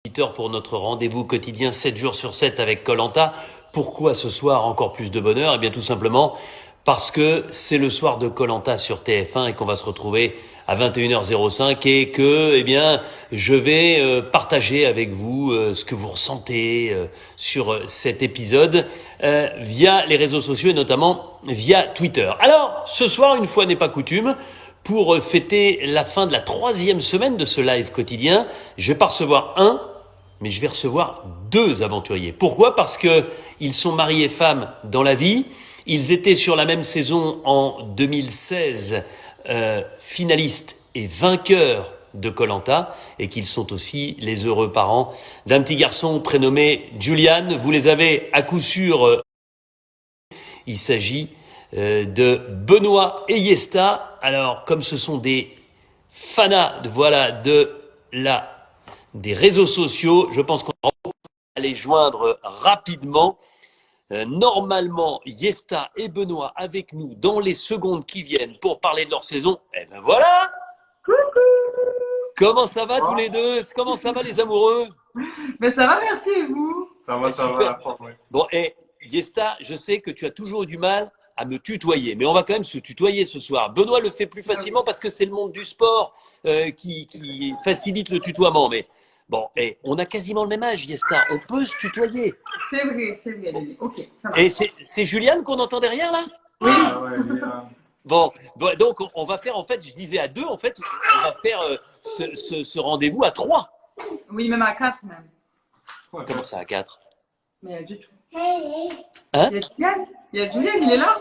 Pour notre rendez-vous quotidien 7 jours sur 7 avec koh. Pourquoi ce soir encore plus de bonheur? Eh bien tout simplement parce que c'est le soir de koh sur TF1 et qu'on va se retrouver à 21h05 et que je vais partager avec vous ce que vous ressentez sur cet épisode via les réseaux sociaux et notamment via Twitter. Alors ce soir, une fois n'est pas coutume, pour fêter la fin de la 3e semaine de ce live quotidien, je vais pas recevoir mais je vais recevoir 2 aventuriers. Pourquoi? Parce que ils sont mari et femme dans la vie. Ils étaient sur la même saison en 2016, finalistes et vainqueurs de koh et qu'ils sont aussi les heureux parents d'un petit garçon prénommé Julian. Vous les avez à coup sûr. Il s'agit de Benoît et Yesta. Alors, comme ce sont des fanas des réseaux sociaux, je pense qu'on va les joindre rapidement. Normalement, Yesta et Benoît avec nous dans les secondes qui viennent pour parler de leur saison. Et ben voilà. Comment ça va tous les deux? Comment ça va les amoureux? Mais ça va, merci, et vous? Ça Super. va. Ouais. Bon, et Yesta, je sais que tu as toujours eu du mal à me tutoyer, mais on va quand même se tutoyer ce soir. Benoît le fait plus facilement parce que c'est le monde du sport qui facilite le tutoiement. Mais bon, et on a quasiment le même âge, Yesta. On peut se tutoyer. C'est vrai, Lily. Ok, ça va. Et c'est Juliane qu'on entend derrière là? Oui, Ah ouais, il est là. Bon, donc on va faire, en fait, je disais à 2, en fait, on va faire ce rendez-vous à 3. oui, même à 4 même. Ouais. Comment ça à 4? Mais il y a du tout. Hein? Il y a Julian, il est là.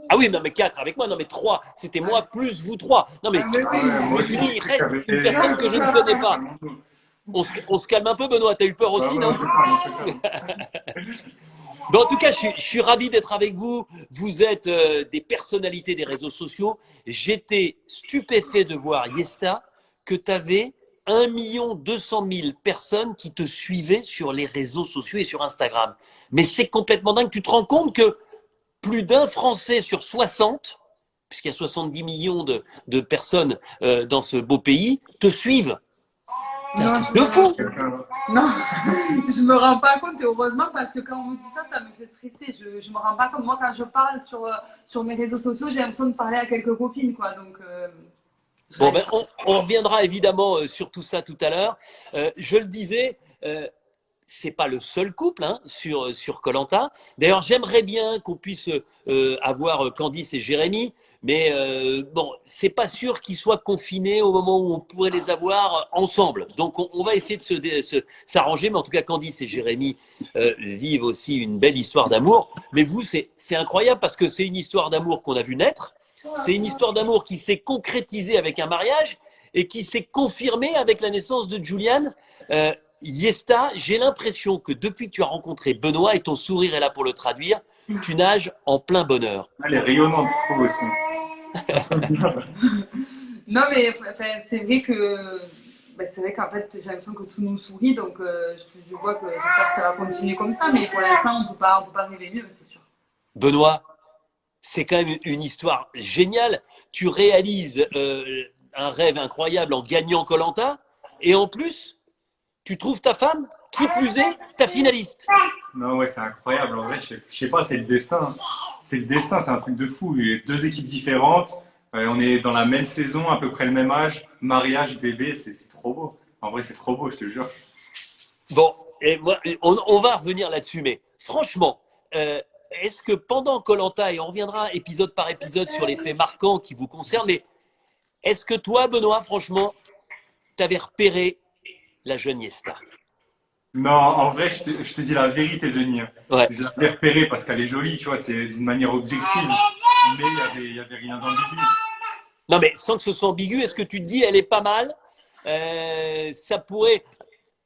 Ah oui, non mais 4 avec moi, non mais 3, c'était moi plus vous 3. Non mais Ah, mais oui. Ouais, moi je aussi. me suis dit, il reste Avec une personne que je ne connais pas. On se calme un peu, Benoît, t'as eu peur aussi, non? Bon, en tout cas, je suis ravi d'être avec vous. Vous êtes des personnalités des réseaux sociaux. J'étais stupéfait de voir, Yesta, que tu avais 1 200 000 personnes qui te suivaient sur les réseaux sociaux et sur Instagram. Mais c'est complètement dingue. Tu te rends compte que plus d'un Français sur 60, puisqu'il y a 70 millions de personnes dans ce beau pays, te suivent. C'est un Non, truc de fou. non, je me rends pas compte, et heureusement, parce que quand on me dit ça, ça me fait stresser. Je me rends pas compte. Moi, quand je parle sur mes réseaux sociaux, j'ai l'impression de parler à quelques copines, quoi. Donc, Bon, ben, on reviendra évidemment sur tout ça tout à l'heure. Je le disais, c'est pas le seul couple sur koh. D'ailleurs, j'aimerais bien qu'on puisse avoir Candice et Jérémy, mais bon, c'est pas sûr qu'ils soient confinés au moment où on pourrait les avoir ensemble. Donc, on va essayer de s'arranger, mais en tout cas, Candice et Jérémy vivent aussi une belle histoire d'amour. Mais vous, c'est incroyable parce que c'est une histoire d'amour qu'on a vu naître. C'est une histoire d'amour qui s'est concrétisée avec un mariage et qui s'est confirmée avec la naissance de Julian. Yesta, j'ai l'impression que depuis que tu as rencontré Benoît, et ton sourire est là pour le traduire, tu nages en plein bonheur. Elle est rayonnante, je trouve aussi. non, mais enfin, c'est vrai qu'en fait, j'ai l'impression que tout nous sourit, donc je vois que j'espère que ça va continuer comme ça, mais pour l'instant, on peut pas rêver mieux, c'est sûr. Benoît, c'est quand même une histoire géniale. Tu réalises un rêve incroyable en gagnant koh et en plus, tu trouves ta femme, qui plus est, ta finaliste. Non, ouais, c'est incroyable. En vrai, je sais pas, c'est le destin. C'est le destin, c'est un truc de fou. Il y a 2 équipes différentes. On est dans la même saison, à peu près le même âge. Mariage, bébé, c'est trop beau. En vrai, c'est trop beau, je te jure. Bon, et moi, on va revenir là-dessus, mais franchement, est-ce que pendant koh et on reviendra épisode par épisode sur les faits marquants qui vous concernent, mais est-ce que toi, Benoît, franchement, t'avais repéré la jeune Yesta? Non, en vrai, je te dis la vérité, Denis. Ouais. Je l'avais repérée parce qu'elle est jolie, tu vois, c'est d'une manière objective. Mais il y avait rien d'ambigu. Non, mais sans que ce soit ambigu, est-ce que tu te dis, elle est pas mal? Ça pourrait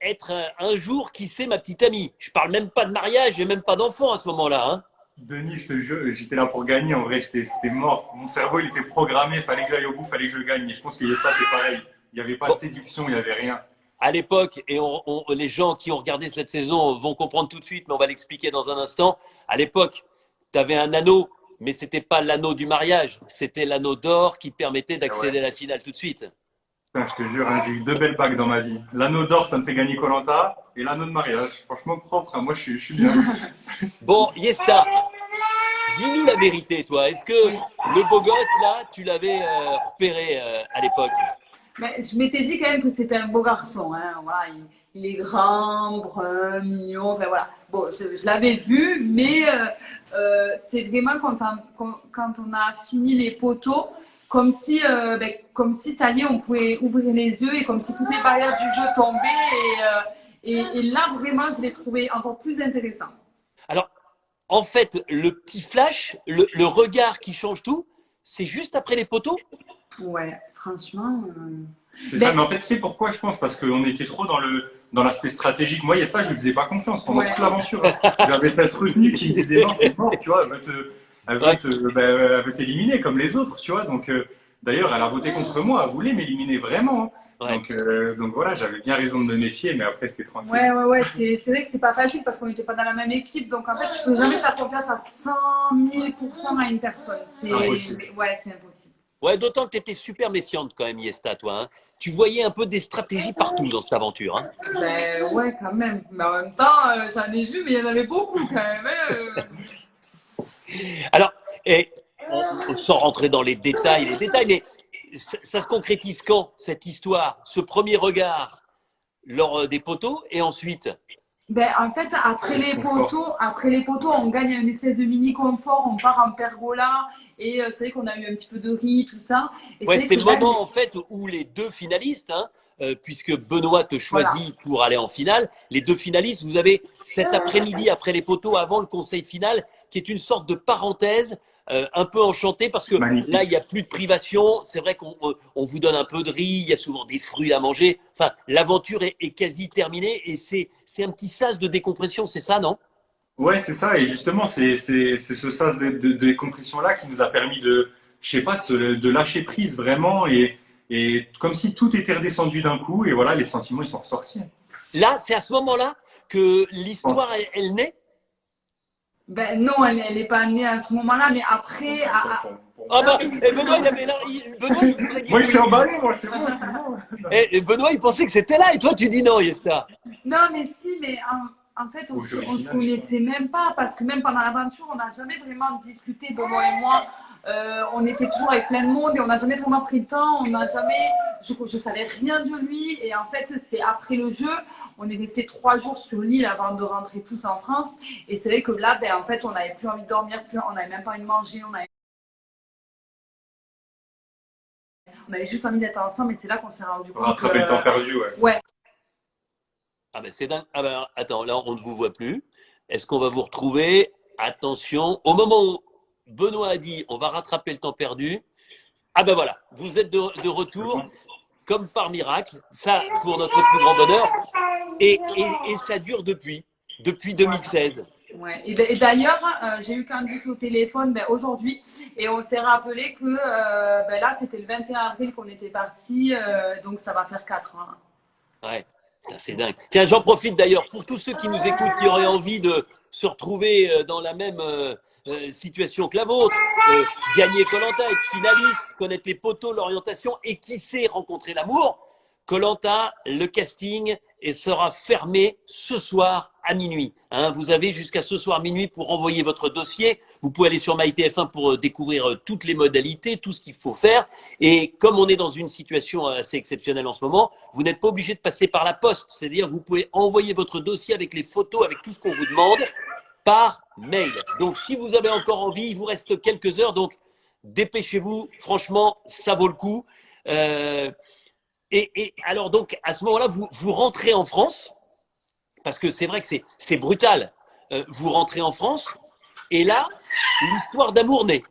être un jour, qui sait, ma petite amie. Je parle même pas de mariage, j'ai même pas d'enfant à ce moment-là. Hein. Denis, je te jure, j'étais là pour gagner. En vrai, c'était mort. Mon cerveau, il était programmé. Fallait que j'aille au bout, fallait que je gagne. Et je pense que Yesta, c'est pareil. Il n'y avait pas de Bon, séduction, il n'y avait rien. à l'époque, et les gens qui ont regardé cette saison vont comprendre tout de suite, mais on va l'expliquer dans un instant. À l'époque, tu avais un anneau, mais c'était pas l'anneau du mariage, c'était l'anneau d'or qui te permettait Et ouais. d'accéder à la finale tout de suite. Putain, je te jure, hein, j'ai eu 2 belles bagues dans ma vie. L'anneau d'or, ça me fait gagner koh et l'anneau de mariage. Franchement, propre, hein, moi je suis bien. Bon, Yesta, dis-nous la vérité, toi. Est-ce que le beau gosse, là, tu l'avais repéré à l'époque? Mais je m'étais dit quand même que c'était un beau garçon. Hein. Voilà, il est grand, brun, mignon. Enfin, voilà. Bon, je l'avais vu, mais c'est vraiment quand on a fini les poteaux, comme si ça y est, on pouvait ouvrir les yeux et comme si toutes les barrières du jeu tombaient. Et là, vraiment, je l'ai trouvé encore plus intéressant. Alors, en fait, le petit flash, le regard qui change tout, c'est juste après les poteaux? Ouais, franchement. C'est ça, Ben, mais en fait, tu sais pourquoi je pense? Parce qu'on était trop dans l'aspect stratégique. Moi, il y a ça, je lui faisais pas confiance pendant ouais. toute l'aventure. Hein. J'avais cette retenue qui me disait non, c'est mort, tu vois, Ouais. elle veut t'éliminer comme les autres, tu vois. Donc, d'ailleurs, elle a voté contre moi, elle voulait m'éliminer vraiment. Hein. Ouais. Donc voilà, j'avais bien raison de me méfier, mais après, c'était tranquille. Ouais. C'est vrai que c'est pas facile parce qu'on n'était pas dans la même équipe. Donc, en fait, tu peux jamais faire confiance à 100 000% à une personne. Impossible. Ouais, c'est impossible. Ouais, d'autant que tu étais super méfiante quand même, Yesta, toi. Hein. Tu voyais un peu des stratégies partout dans cette aventure. Hein. Ben, ouais, quand même. Mais en même temps, j'en ai vu, mais il y en avait beaucoup quand même. Hein. Alors, et, sans rentrer dans les détails, mais ça se concrétise quand, cette histoire, ce premier regard lors des poteaux, et ensuite? Ben, en fait, C'est le confort. après les poteaux, on gagne une espèce de mini confort, on part en pergola et c'est vrai qu'on a eu un petit peu de riz, tout ça. Et Ouais, c'est vrai c'est que le là, moment en fait où les deux finalistes, hein, puisque Benoît te voilà. choisit pour aller en finale, les deux finalistes, vous avez cet après-midi après les poteaux, avant le conseil final, qui est une sorte de parenthèse un peu enchantée parce que là, il n'y Magnifique. a plus de privation. C'est vrai qu'on vous donne un peu de riz, il y a souvent des fruits à manger. Enfin, l'aventure est quasi terminée et c'est un petit sas de décompression, c'est ça, non? Ouais, c'est ça. Et justement, c'est ce sas de décompression-là qui nous a permis je sais pas, de lâcher prise vraiment et comme si tout était redescendu d'un coup. Et voilà, les sentiments, ils sont ressortis. Là, c'est à ce moment-là que Je l'histoire, pense. elle naît. Ben non, elle est pas née à ce moment-là, mais après, Ah non, bah, mais et Benoît, Benoît, il voudrait dire Moi, je suis oui. emballé, moi, c'est bon, c'est bon. Et Benoît, il pensait que c'était là, et toi, tu dis non, Yesta. non, mais si, mais en fait, Au jury on se final, je crois. connaissait même pas parce que même pendant l'aventure, on n'a jamais vraiment discuté, Bobo et moi. On était toujours avec plein de monde et on n'a jamais vraiment pris le temps. On n'a jamais, je savais rien de lui et en fait, c'est après le jeu, on est resté 3 jours sur l'île avant de rentrer tous en France. Et c'est vrai que là, ben, en fait, on n'avait plus envie de dormir, on n'avait même pas envie de manger, on avait juste envie d'être ensemble. Et c'est là qu'on s'est rendu compte que, Rattraper le temps perdu, ouais. ouais, Ah ben c'est dingue. Ah ben attends, là, on ne vous voit plus. Est-ce qu'on va vous retrouver? Attention, au moment où Benoît a dit on va rattraper le temps perdu, ah ben voilà, vous êtes de C'est retour bon. comme par miracle, ça pour notre plus grand bonheur, et ça dure depuis voilà. 2016. Ouais. Et d'ailleurs, j'ai eu Candice au téléphone ben, aujourd'hui et on s'est rappelé que ben, là, c'était le 21 avril qu'on était parti, donc ça va faire 4 ans. Ouais, putain, c'est dingue. Tiens, j'en profite d'ailleurs pour tous ceux qui nous écoutent, qui auraient envie de se retrouver dans la même situation que la vôtre, gagner koh être finaliste, connaître les poteaux, l'orientation et qui sait rencontrer l'amour. koh le casting sera fermé ce soir à minuit. Hein, vous avez jusqu'à ce soir minuit pour envoyer votre dossier. Vous pouvez aller sur MyTF1 pour découvrir toutes les modalités, tout ce qu'il faut faire. Et comme on est dans une situation assez exceptionnelle en ce moment, vous n'êtes pas obligé de passer par la poste. C'est-à-dire vous pouvez envoyer votre dossier avec les photos, avec tout ce qu'on vous demande, par mail. Donc si vous avez encore envie, il vous reste quelques heures. Donc dépêchez-vous. Franchement, ça vaut le coup. Euh, et alors donc à ce moment-là, vous rentrez en France parce que c'est vrai que c'est brutal. Vous rentrez en France et là, l'histoire d'amour naît.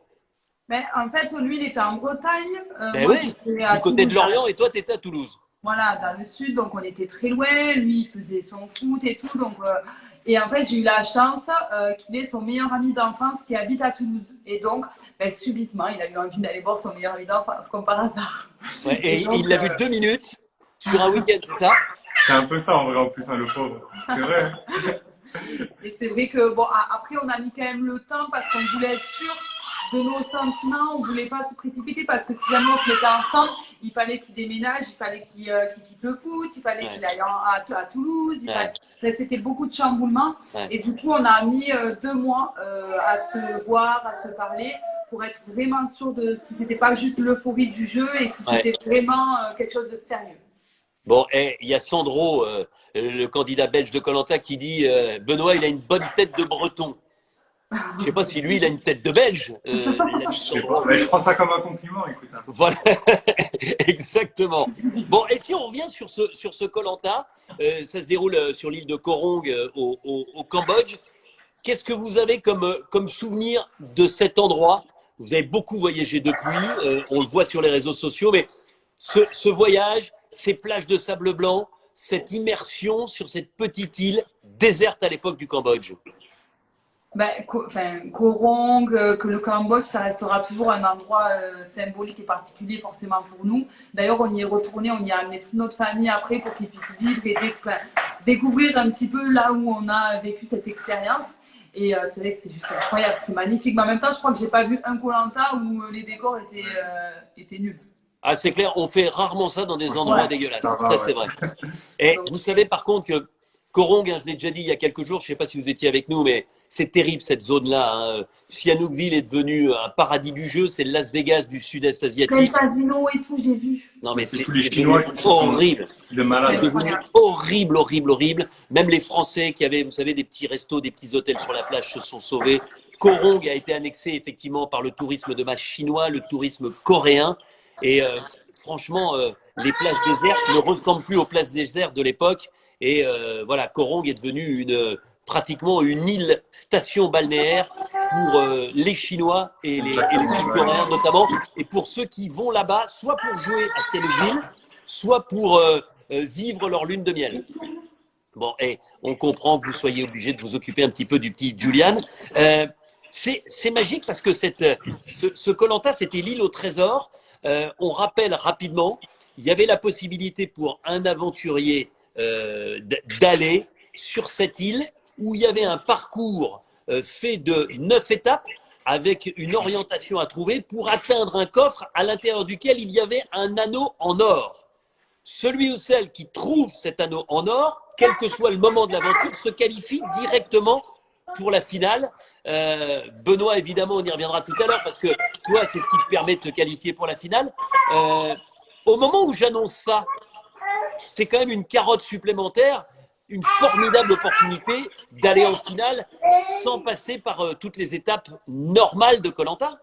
Mais en fait, lui, il était en Bretagne, Ben moi oui, j'étais à du côté Toulouse, de Lorient et toi, tu étais à Toulouse. voilà, dans le sud, donc on était très loin. Lui, il faisait son foot et tout, donc et en fait, j'ai eu la chance qu'il ait son meilleur ami d'enfance qui habite à Toulouse. Et donc, ben, subitement, il a eu envie d'aller voir son meilleur ami d'enfance, comme par hasard. Ouais, Et et il donc, l'a vu 2 minutes sur un week-end, c'est ça? C'est un peu ça en vrai en plus, hein, le pauvre. C'est vrai. et c'est vrai que, bon, après, on a mis quand même le temps parce qu'on voulait être sûr de nos sentiments, on voulait pas se précipiter parce que si jamais on se mettait ensemble, il fallait qu'il déménage, il fallait qu'il quitte le foot, il fallait qu'il aille à Toulouse, c'était beaucoup de chamboulements. Et du coup, on a mis 2 mois à se voir, à se parler pour être vraiment sûr de si c'était pas juste l'euphorie du jeu et si c'était vraiment quelque chose de sérieux. Bon, il y a Sandro, le candidat belge de koh qui dit Benoît, il a une bonne tête de breton. Je ne sais pas si lui, il a une tête de belge. Je prends ça comme un compliment, écoute. Voilà, exactement. Bon, et si on revient sur ce koh-Lanta, ça se déroule sur l'île de Koh Rong au Cambodge. Qu'est-ce que vous avez comme souvenir de cet endroit? Vous avez beaucoup voyagé depuis, on le voit sur les réseaux sociaux, mais ce voyage, ces plages de sable blanc, cette immersion sur cette petite île déserte à l'époque du Cambodge. Koh Rong, que le Cambodge, ça restera toujours un endroit symbolique et particulier forcément pour nous. D'ailleurs, on y est retourné, on y a amené toute notre famille après pour qu'ils puissent vivre et découvrir un petit peu là où on a vécu cette expérience. Et c'est vrai que c'est juste incroyable, c'est magnifique. Mais en même temps, je crois que j'ai pas vu un koh-Lanta où les décors étaient nuls. Ah, c'est clair, on fait rarement ça dans des endroits dégueulasses. Ça, c'est vrai. Et vous savez par contre que Koh Rong, je l'ai déjà dit il y a quelques jours, je ne sais pas si vous étiez avec nous, mais c'est terrible cette zone-là. Sihanoukville est devenu un paradis du jeu, c'est le Las Vegas du sud-est asiatique. Le casino et tout, j'ai vu. Non, mais c'est horrible. C'est devenu horrible, horrible, horrible. Même les Français qui avaient, vous savez, des petits restos, des petits hôtels sur la plage se sont sauvés. Koh Rong a été annexé effectivement par le tourisme de masse chinois, le tourisme coréen. Et franchement, les plages désertes ne ressemblent plus aux plages désertes de l'époque. Et voilà, Koh Rong est devenu pratiquement une île station balnéaire pour les Chinois et les Sud-Coréens notamment. Et pour ceux qui vont là-bas, soit pour jouer à Sihanoukville, soit pour vivre leur lune de miel. Bon, et on comprend que vous soyez obligé de vous occuper un petit peu du petit Julian. C'est magique parce que ce koh-Lanta, c'était l'île au trésor. On rappelle rapidement, il y avait la possibilité pour un aventurier d'aller sur cette île où il y avait un parcours fait de 9 étapes avec une orientation à trouver pour atteindre un coffre à l'intérieur duquel il y avait un anneau en or. Celui ou celle qui trouve cet anneau en or, quel que soit le moment de l'aventure, se qualifie directement pour la finale. Benoît, évidemment, on y reviendra tout à l'heure parce que toi, c'est ce qui te permet de te qualifier pour la finale. Au moment où j'annonce ça, c'est quand même une carotte supplémentaire, une formidable opportunité d'aller en finale sans passer par toutes les étapes normales de koh-Lanta.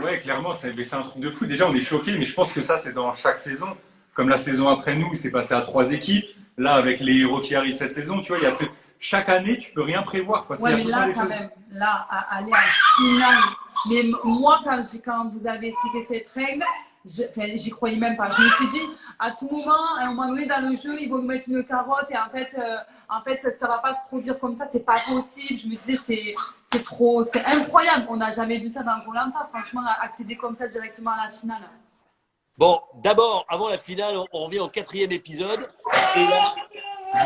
Ouais, clairement, c'est un truc de fou. Déjà, on est choqués, mais je pense que ça, c'est dans chaque saison. Comme la saison après nous, c'est passé à 3 équipes. Là, avec les héros qui arrivent cette saison, tu vois, chaque année, tu peux rien prévoir. Parce ouais, mais là, quand même, là, aller en finale. Mais moi, quand vous avez cité cette règle, j'y croyais même pas. Je me suis dit, à tout moment, à un moment donné dans le jeu, ils vont nous mettre une carotte et en fait, ça va pas se produire comme ça. C'est pas possible. Je me disais, c'est incroyable. On n'a jamais vu ça dans koh-Lanta. Franchement, accéder comme ça directement à la finale. Bon, d'abord, avant la finale, on revient au 4e épisode. Et là,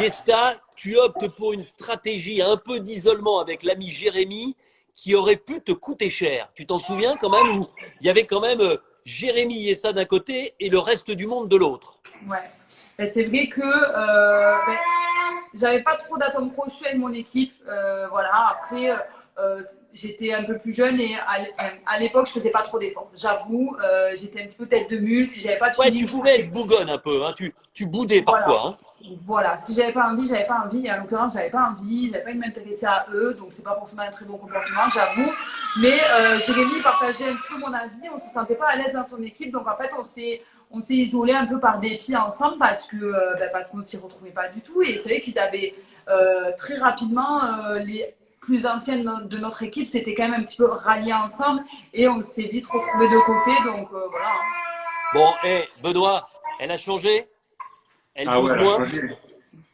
Yesta, tu optes pour une stratégie un peu d'isolement avec l'ami Jérémy qui aurait pu te coûter cher. Tu t'en souviens quand même où il y avait quand même Jérémy Yesta d'un côté et le reste du monde de l'autre. Ouais, c'est vrai que j'avais pas trop d'atomes crochus avec mon équipe. Voilà, après, j'étais un peu plus jeune et à l'époque, je faisais pas trop d'efforts. J'avoue, j'étais un petit peu tête de mule. Si j'avais pas de tu pouvais être bougonne un peu, hein. Tu boudais parfois. Voilà. Hein. Voilà, si j'avais pas envie, j'avais pas envie. Et en l'occurrence, j'avais pas envie de m'intéresser à eux, donc c'est pas forcément un très bon comportement, j'avoue. Mais Jérémy partageait un petit peu mon avis, on se sentait pas à l'aise dans son équipe, donc en fait, on s'est isolé un peu par dépit ensemble parce qu'on ne s'y retrouvait pas du tout. Et c'est vrai qu'ils avaient très rapidement les plus anciennes de notre équipe, c'était quand même un petit peu ralliés ensemble et on s'est vite retrouvés de côté, donc voilà. Bon, Benoît, elle a changé? Elle ouais, elle a changé.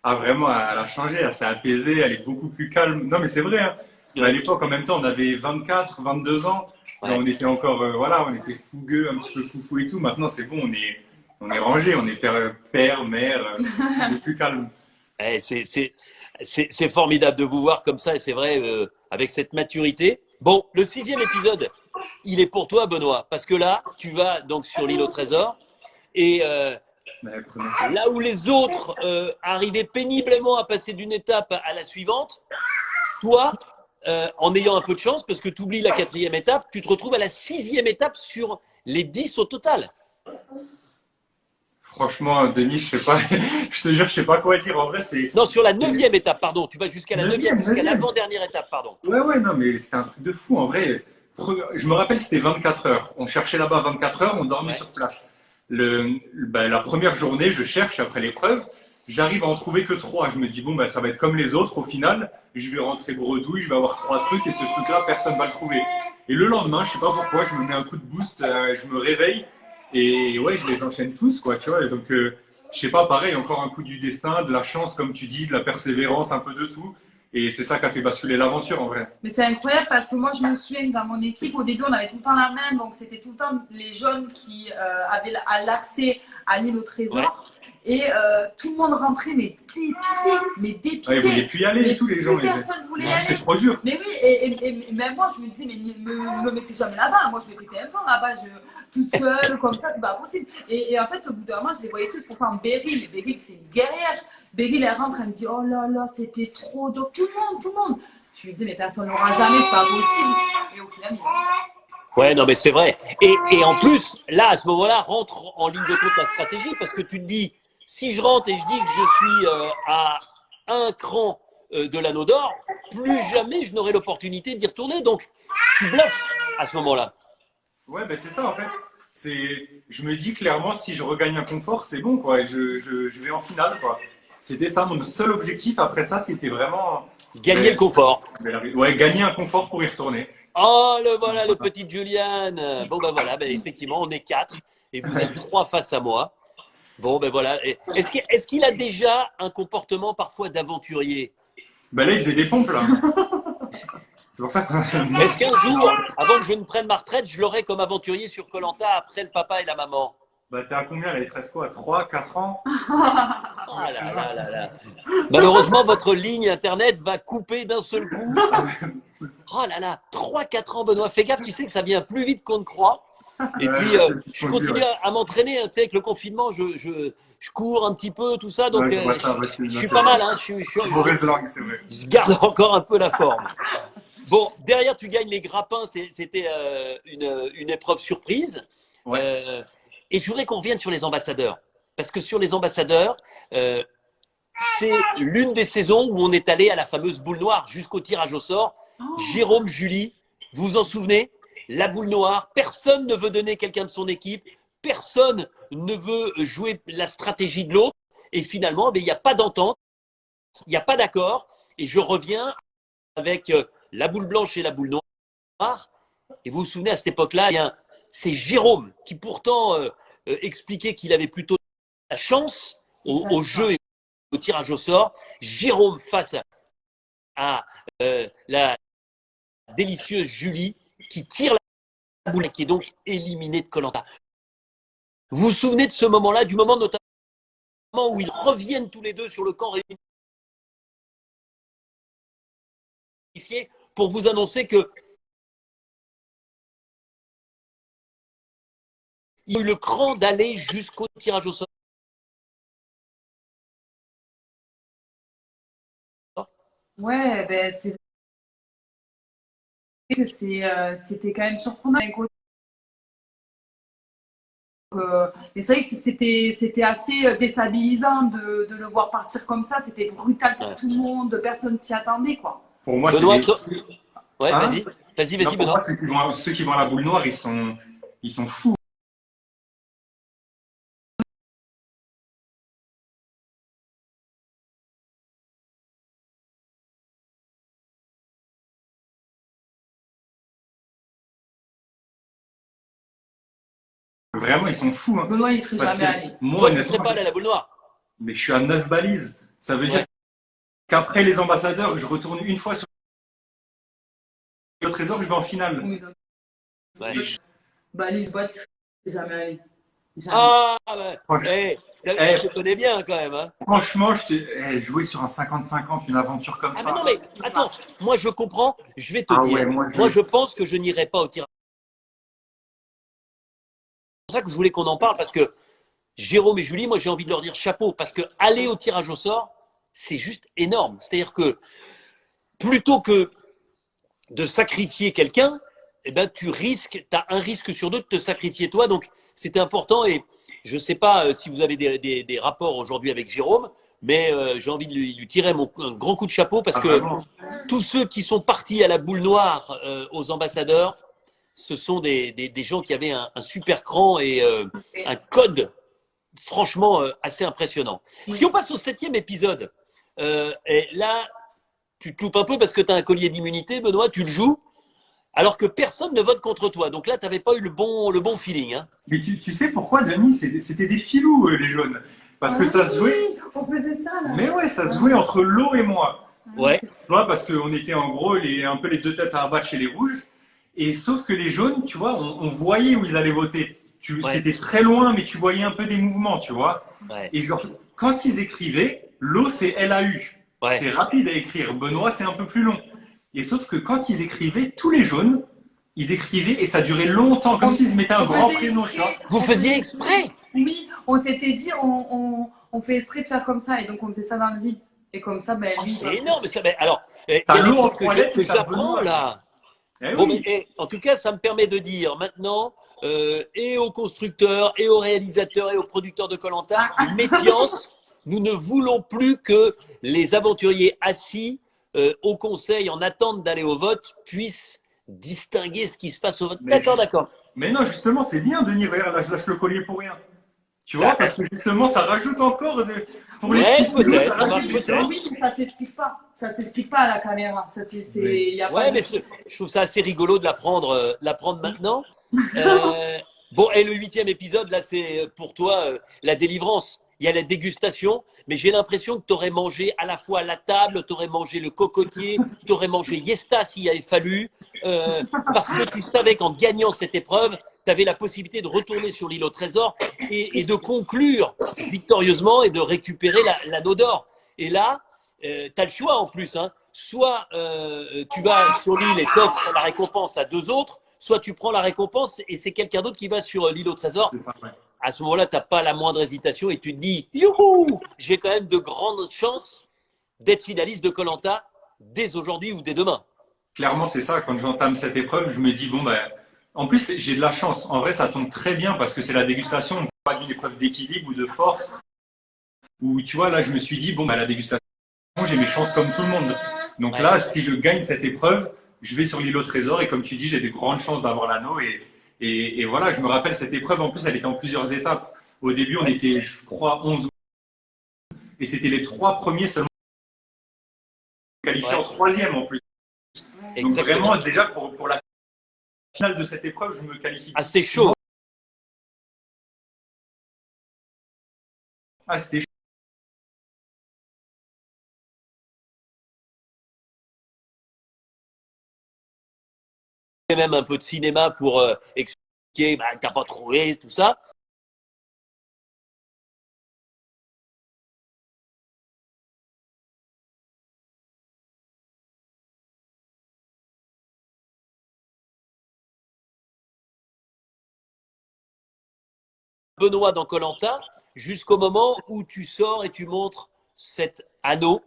Ah vraiment, elle a changé, elle s'est apaisée, elle est beaucoup plus calme. Non mais c'est vrai, hein. À l'époque, en même temps, on avait 24, 22 ans. Ouais. On était encore, on était fougueux, un petit peu foufou et tout. Maintenant, c'est bon, on est rangé, on est père, mère, on est plus calme. C'est formidable de vous voir comme ça, et c'est vrai, avec cette maturité. Bon, le 6e épisode, il est pour toi, Benoît. Parce que là, tu vas donc sur l'île au trésor. Et là où les autres arrivaient péniblement à passer d'une étape à la suivante, toi, en ayant un peu de chance, parce que tu oublies la 4e étape, tu te retrouves à la 6e étape sur les 10 au total. Franchement, Denis, je sais pas, je te jure, je sais pas quoi dire. En vrai, c'est. Non, sur la 9e étape, pardon. Tu vas jusqu'à la 9e, jusqu'à 9e. l'avant-dernière étape, pardon. Ouais, non, mais c'était un truc de fou. En vrai, je me rappelle, c'était 24 heures. On cherchait là-bas 24 heures, on dormait sur place. La première journée, je cherche après l'épreuve. J'arrive à en trouver que 3. Je me dis, bon, bah, ça va être comme les autres. Au final, je vais rentrer bredouille, je vais avoir 3 trucs et ce truc-là, personne va le trouver. Et le lendemain, je sais pas pourquoi, je me mets un coup de boost, je me réveille et ouais, je les enchaîne tous, quoi, tu vois. Et donc, je sais pas, pareil, encore un coup du destin, de la chance, comme tu dis, de la persévérance, un peu de tout. Et c'est ça qui a fait basculer l'aventure, en vrai. Mais c'est incroyable parce que moi, je me souviens dans mon équipe, au début, on avait tout le temps la main, donc c'était tout le temps les jeunes qui avaient l'accès à l'île au trésor. Ouais. Et tout le monde rentrait, mais dépité. Ouais, ils voulaient plus y aller et tout, les gens. Personne ne voulait y aller. C'est trop dur. Mais oui, et même moi, je me disais, mais ne me mettez jamais là-bas. Moi, je vais péter un plomb là-bas, toute seule, comme ça, c'est pas possible. Et en fait, au bout d'un moment, je les voyais toutes. Pourtant, Beryl, c'est une guerrière. Beryl, elle rentre, elle me dit, oh là là, c'était trop dur. Tout le monde. Je lui dis, mais personne n'aura jamais, c'est pas possible. Et au final, Ouais, non, mais c'est vrai. Et en plus, là, à ce moment-là, rentre en ligne de compte la stratégie parce que tu te dis, si je rentre et je dis que je suis à un cran de l'anneau d'or, plus jamais je n'aurai l'opportunité d'y retourner. Donc, tu bluffes à ce moment-là. Ouais, ben c'est ça, en fait. Je me dis clairement, si je regagne un confort, c'est bon, quoi. Et je vais en finale, quoi. C'était ça, mon seul objectif. Après ça, c'était vraiment. Gagner le confort. Ouais, gagner un confort pour y retourner. Oh, voilà, le petit Julian. Bon, ben voilà, effectivement, on est 4 et vous êtes 3 face à moi. Bon, ben voilà. Est-ce qu'il a déjà un comportement parfois d'aventurier? Ben là, il faisait des pompes, là. C'est pour ça qu'on a. Est-ce qu'un jour, avant que je ne prenne ma retraite, je l'aurai comme aventurier sur koh après le papa et la maman? Bah, t'es à combien là? Il te reste quoi? 3, 4 ans? Oh là là. Malheureusement, votre ligne internet va couper d'un seul coup. Oh là là, 3-4 ans, Benoît. Fais gaffe, tu sais que ça vient plus vite qu'on ne croit. Et puis, je continue à m'entraîner. Tu sais, avec le confinement, je cours un petit peu, tout ça. Donc, je suis pas mal. Hein, mauvaise langue, c'est vrai. Je garde encore un peu la forme. Bon, derrière, tu gagnes les grappins. C'était une épreuve surprise. Ouais. Et je voudrais qu'on revienne sur les ambassadeurs. Parce que sur les ambassadeurs, c'est l'une des saisons où on est allé à la fameuse boule noire jusqu'au tirage au sort. Jérôme, Julie, vous vous en souvenez? La boule noire, personne ne veut donner quelqu'un de son équipe, personne ne veut jouer la stratégie de l'autre. Et finalement, il n'y a pas d'entente, il n'y a pas d'accord. Et je reviens avec la boule blanche et la boule noire. Et vous vous souvenez, à cette époque-là, c'est Jérôme qui pourtant expliquait qu'il avait plutôt la chance au jeu et au tirage au sort. Jérôme face à la délicieuse Julie qui tire la boule et qui est donc éliminée de koh-lanta. Vous vous souvenez de ce moment-là, du moment notamment où ils reviennent tous les deux sur le camp réunifié pour vous annoncer que il a eu le cran d'aller jusqu'au tirage au sort. Ouais, ben c'était quand même surprenant. Mais c'est vrai que c'était assez déstabilisant de le voir partir comme ça. C'était brutal pour tout le monde. Personne s'y attendait, quoi. Pour moi, Benoît, c'est ouais, hein? Vas-y, Non, pour Benoît. moi, ceux qui vont à la boule noire, ils sont fous. Vraiment, ils sont fous. Hein. Benoît, il serait Parce jamais que allé. moi, Toi, tu ne honnêtement, serais pas allé à la boule noire. mais je suis à 9 balises. Ça veut dire qu'après les ambassadeurs, je retourne une fois sur le trésor, je vais en finale. Oui, donc, Ouais. Lisbonne, il serait jamais allé. Jamais. Ah, bah, Eh, je te connais bien quand même. Hein. Franchement, jouer sur un 50-50, une aventure comme Ah, ça. mais non, mais attends, moi je comprends, je vais te Ah dire. ouais, moi, Moi je pense que je n'irai pas au tirage pour ça que je voulais qu'on en parle, parce que Jérôme et Julie, moi j'ai envie de leur dire chapeau, parce que aller au tirage au sort, c'est juste énorme. C'est-à-dire que plutôt que de sacrifier quelqu'un, eh ben, tu as un risque sur deux de te sacrifier toi. Donc, c'était important. Et je ne sais pas si vous avez des rapports aujourd'hui avec Jérôme, mais j'ai envie de lui tirer un grand coup de chapeau parce que tous ceux qui sont partis à la boule noire aux ambassadeurs, ce sont des gens qui avaient un super cran et un code franchement assez impressionnant. Si on passe au 7e épisode, et là, tu te loupes un peu parce que tu as un collier d'immunité, Benoît, tu le joues, alors que personne ne vote contre toi. Donc là, tu n'avais pas eu le bon feeling. Hein. Mais tu sais pourquoi, Denis? C'était des filous, les jaunes. Parce que ça se jouait. On faisait ça, là. Mais ouais, ça se jouait entre Lo et moi. Ouais. Tu vois, parce qu'on était en gros un peu les deux têtes à abattre chez les rouges. Et sauf que les jaunes, tu vois, on voyait où ils allaient voter. Ouais. C'était très loin, mais tu voyais un peu des mouvements, tu vois. Ouais. Et genre, quand ils écrivaient, Lo, c'est LAU. Ouais. C'est rapide à écrire. Benoît, c'est un peu plus long. Et sauf que quand ils écrivaient, tous les jaunes, ils écrivaient et ça durait longtemps, comme s'ils se mettaient un grand prénom, tu vois. Vous faisiez exprès? Oui, on s'était dit, on fait exprès de faire comme ça, et donc on faisait ça dans le vide. Et comme ça, ben, lui, C'est énorme. Ça, alors, il y T'as a des l'eau en trucs que toilette et t'as j'apprends Benoît. là. Eh Bon, oui. mais en tout cas, ça me permet de dire maintenant, et aux constructeurs, et aux réalisateurs, et aux producteurs de koh méfiance. Nous ne voulons plus que les aventuriers assis au conseil en attente d'aller au vote puissent distinguer ce qui se passe au vote. D'accord, d'accord. Mais non, justement, c'est bien, Denis. Regarde, là, je lâche le collier pour rien. Tu vois, parce que justement, ça rajoute encore pour les Ouais, petits filous, peut-être, ça rajoute remarque, des peut-être. choses. oui, mais ça s'explique pas. Ça s'explique pas à la caméra. Ça, y a Ouais, pas mais de... je trouve ça assez rigolo de l'apprendre maintenant. Bon, et le 8e épisode, là, c'est pour toi la délivrance. Il y a la dégustation, mais j'ai l'impression que tu aurais mangé à la fois la table, tu aurais mangé le cocotier, tu aurais mangé Yesta s'il avait fallu, parce que tu savais qu'en gagnant cette épreuve, tu avais la possibilité de retourner sur l'île au trésor et de conclure victorieusement et de récupérer l'anneau d'or. Et là, tu as le choix en plus. Hein. Soit tu vas sur l'île et t'offres la récompense à deux autres, soit tu prends la récompense et c'est quelqu'un d'autre qui va sur l'île au trésor. C'est ça, ouais. À ce moment-là, tu n'as pas la moindre hésitation et tu te dis youhou, j'ai quand même de grandes chances d'être finaliste de koh dès aujourd'hui ou dès demain. Clairement, c'est ça. Quand j'entame cette épreuve, je me dis, bon, ben, en plus, j'ai de la chance. En vrai, ça tombe très bien parce que c'est la dégustation, pas d'une épreuve d'équilibre ou de force. Où, tu vois, là, je me suis dit, bon, ben, la dégustation, j'ai mes chances comme tout le monde. Donc Ouais. là, si je gagne cette épreuve, je vais sur l'île au trésor et comme tu dis, j'ai des grandes chances d'avoir l'anneau. Et voilà, je me rappelle cette épreuve, en plus, elle était en plusieurs étapes. Au début, on était, je crois, 11 et c'était les 3 premiers seulement qualifiés en 3e en plus. Donc Exactement. vraiment, déjà, pour la finale de cette épreuve, je me qualifie. Ah, c'était chaud. Ah, c'était chaud. Même un peu de cinéma pour expliquer bah, t'as pas trouvé tout ça. Benoît dans koh jusqu'au moment où tu sors et tu montres cet anneau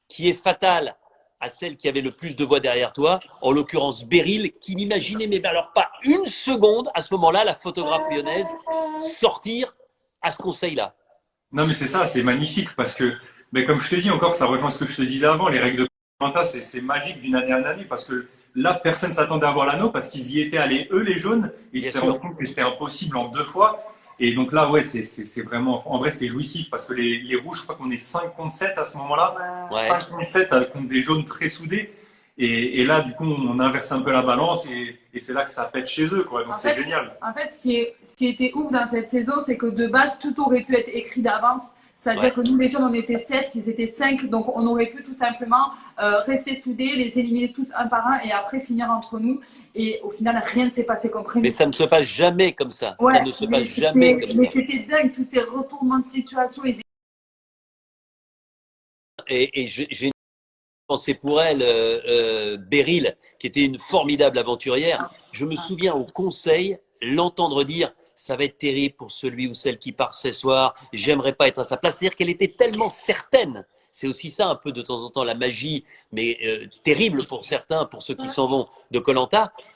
qui est fatal à celle qui avait le plus de voix derrière toi, en l'occurrence Beryl, qui n'imaginait mais alors pas une seconde à ce moment-là la photographe lyonnaise sortir à ce conseil-là. Non, mais c'est ça, c'est magnifique parce que, mais comme je te dis encore, ça rejoint ce que je te disais avant, les règles de Koh-Lanta, c'est magique d'une année en année parce que là, personne s'attendait à voir l'anneau parce qu'ils y étaient allés, eux, les jaunes, et ils Bien se sûr. rendent compte que c'était impossible en 2 fois. Et donc là, ouais, c'est vraiment, en vrai, c'était jouissif parce que les rouges, je crois qu'on est 5 contre 7 à ce moment-là, Ouais. 5 contre 7 contre des jaunes très soudés. Et là, du coup, on inverse un peu la balance et c'est là que ça pète chez eux, quoi. Donc En c'est fait, génial. En fait, ce qui était ouf dans cette saison, c'est que de base, tout aurait pu être écrit d'avance. C'est-à-dire Ouais. que nous, les jeunes, on était 7, ils étaient 5, donc on aurait pu tout simplement rester soudés, les éliminer tous un par un et après finir entre nous. Et au final, rien ne s'est passé comme prévu. Mais ça ne se passe jamais comme ça. Ouais, Ça ne se mais passe jamais comme mais ça. c'était dingue, tous ces retournements de situation. Et j'ai une pensée pour elle, Beryl, qui était une formidable aventurière. Je me souviens au conseil l'entendre dire ça va être terrible pour celui ou celle qui part ce soir, j'aimerais pas être à sa place. C'est-à-dire qu'elle était tellement certaine. C'est aussi ça un peu de temps en temps la magie, mais terrible pour certains, pour ceux qui s'en vont de koh,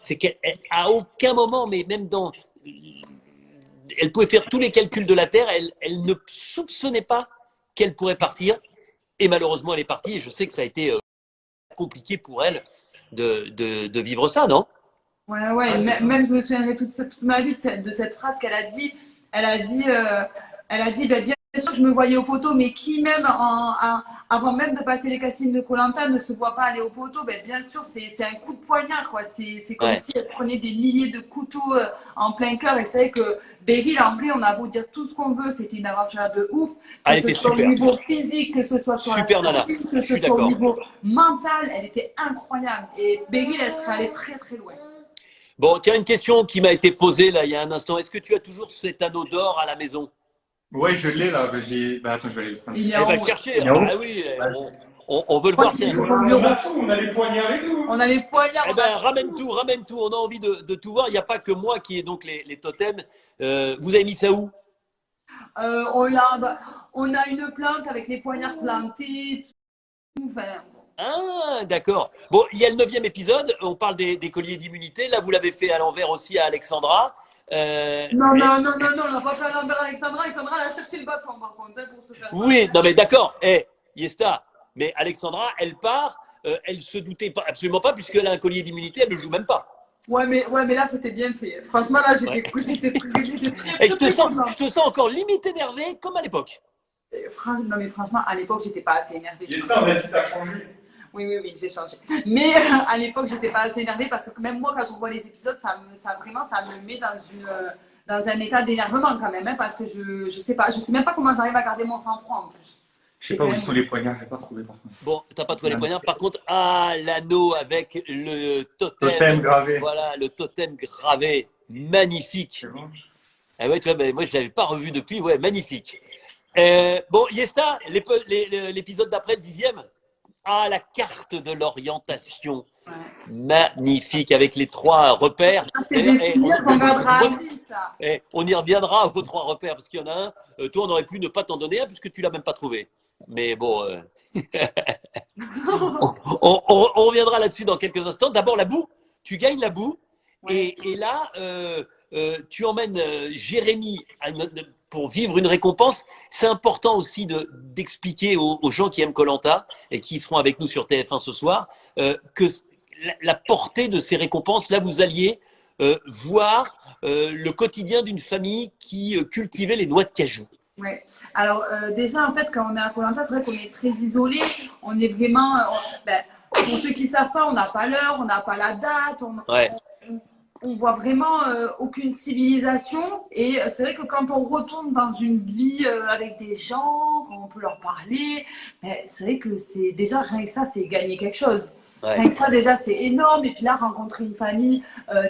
c'est qu'à aucun moment, mais même dans… Elle pouvait faire tous les calculs de la Terre, elle ne soupçonnait pas qu'elle pourrait partir. Et malheureusement, elle est partie. Et je sais que ça a été compliqué pour elle de vivre ça, non? Ouais, ouais, même je me souviendrai toute ma vie de cette phrase qu'elle a dit. Elle a dit, ben, bien sûr que je me voyais au poteau, mais qui même avant même de passer les castings de koh ne se voit pas aller au poteau, ben, bien sûr, c'est un coup de poignard, quoi. C'est comme Ouais. si elle prenait des milliers de couteaux en plein cœur. Et c'est vrai que Beryl, en vrai, on a beau dire tout ce qu'on veut, c'était une aventure de ouf. Ah, elle Que ce était soit super. au niveau physique, que ce soit sur Super la nana. scène, que Je ce suis soit au d'accord. niveau mental, elle était incroyable. Et Beryl, elle serait allée très très loin. Bon, tiens, une question qui m'a été posée là il y a un instant. Est-ce que tu as toujours cet anneau d'or à la maison? Ouais, je l'ai là. Attends, je vais aller le prendre. Il est Elle en va le haut. chercher. Il est Ah en bah haut. oui, Ouais. on veut le voir. Tiens. On a tout, on a les poignards et tout. On a les poignards. Eh on ben, a ramène tout, ramène tout. On a envie de tout voir. Il n'y a pas que moi qui ai donc les totems. Vous avez mis ça où? on a une plante avec les poignards plantés. Tout, enfin, Ah, d'accord. Bon, il y a le 9e épisode. On parle des colliers d'immunité. Là, vous l'avez fait à l'envers aussi à Alexandra. non, on n'a pas fait à l'envers Alexandra. Alexandra, elle a cherché le bâton, par contre, hein, pour se faire Oui, passer. non mais d'accord. Yesta. Mais Alexandra, elle part. Elle se doutait pas, absolument pas, puisqu'elle a un collier d'immunité. Elle ne joue même pas. Ouais, mais là, c'était bien fait. Franchement, là, Ouais. j'étais très, Et très, très contente. je te sens encore limite énervé, comme à l'époque. Non, mais franchement, à l'époque, j'étais pas assez énervée. J'espère, on a dit que t'as changé. Oui, j'ai changé. Mais à l'époque, j'étais pas assez énervée parce que même moi, quand je revois les épisodes, vraiment, ça me met dans un état d'énervement quand même, hein, parce que je sais même pas comment j'arrive à garder mon sang-froid en plus. Je sais pas où ils sont les poignards, j'ai pas trouvé par contre. Bon, t'as pas trouvé les poignards. Par contre, l'anneau avec le totem. Totem gravé. Voilà, le totem gravé. Magnifique. C'est bon. Ah ouais, tu vois, ben, moi, je l'avais pas revu depuis. Ouais, magnifique. Bon, Yesta, l'épisode d'après, le 10e. Ah, la carte de l'orientation. Ouais. Magnifique, avec les 3 repères. C'est des souvenirs qu'on gardera à vie, ça. On y reviendra aux 3 repères, parce qu'il y en a un. Toi, on aurait pu ne pas t'en donner un, puisque tu l'as même pas trouvé. Mais bon, on reviendra là-dessus dans quelques instants. D'abord, la boue. Tu gagnes la boue. Ouais. Et là, tu emmènes Jérémy pour vivre une récompense. C'est important aussi d'expliquer aux gens qui aiment koh et qui seront avec nous sur TF1 ce soir que la portée de ces récompenses, là, vous alliez voir le quotidien d'une famille qui cultivait les noix de cajou. Ouais. Alors déjà en fait quand on est à koh c'est vrai qu'on est très isolé. On est vraiment, pour ceux qui savent pas, on n'a pas l'heure, on n'a pas la date, Ouais. on voit vraiment aucune civilisation. Et c'est vrai que quand on retourne dans une vie avec des gens, quand on peut leur parler, c'est vrai que c'est déjà rien que ça, c'est gagner quelque chose. Ouais. Rien que ça déjà c'est énorme. Et puis là rencontrer une famille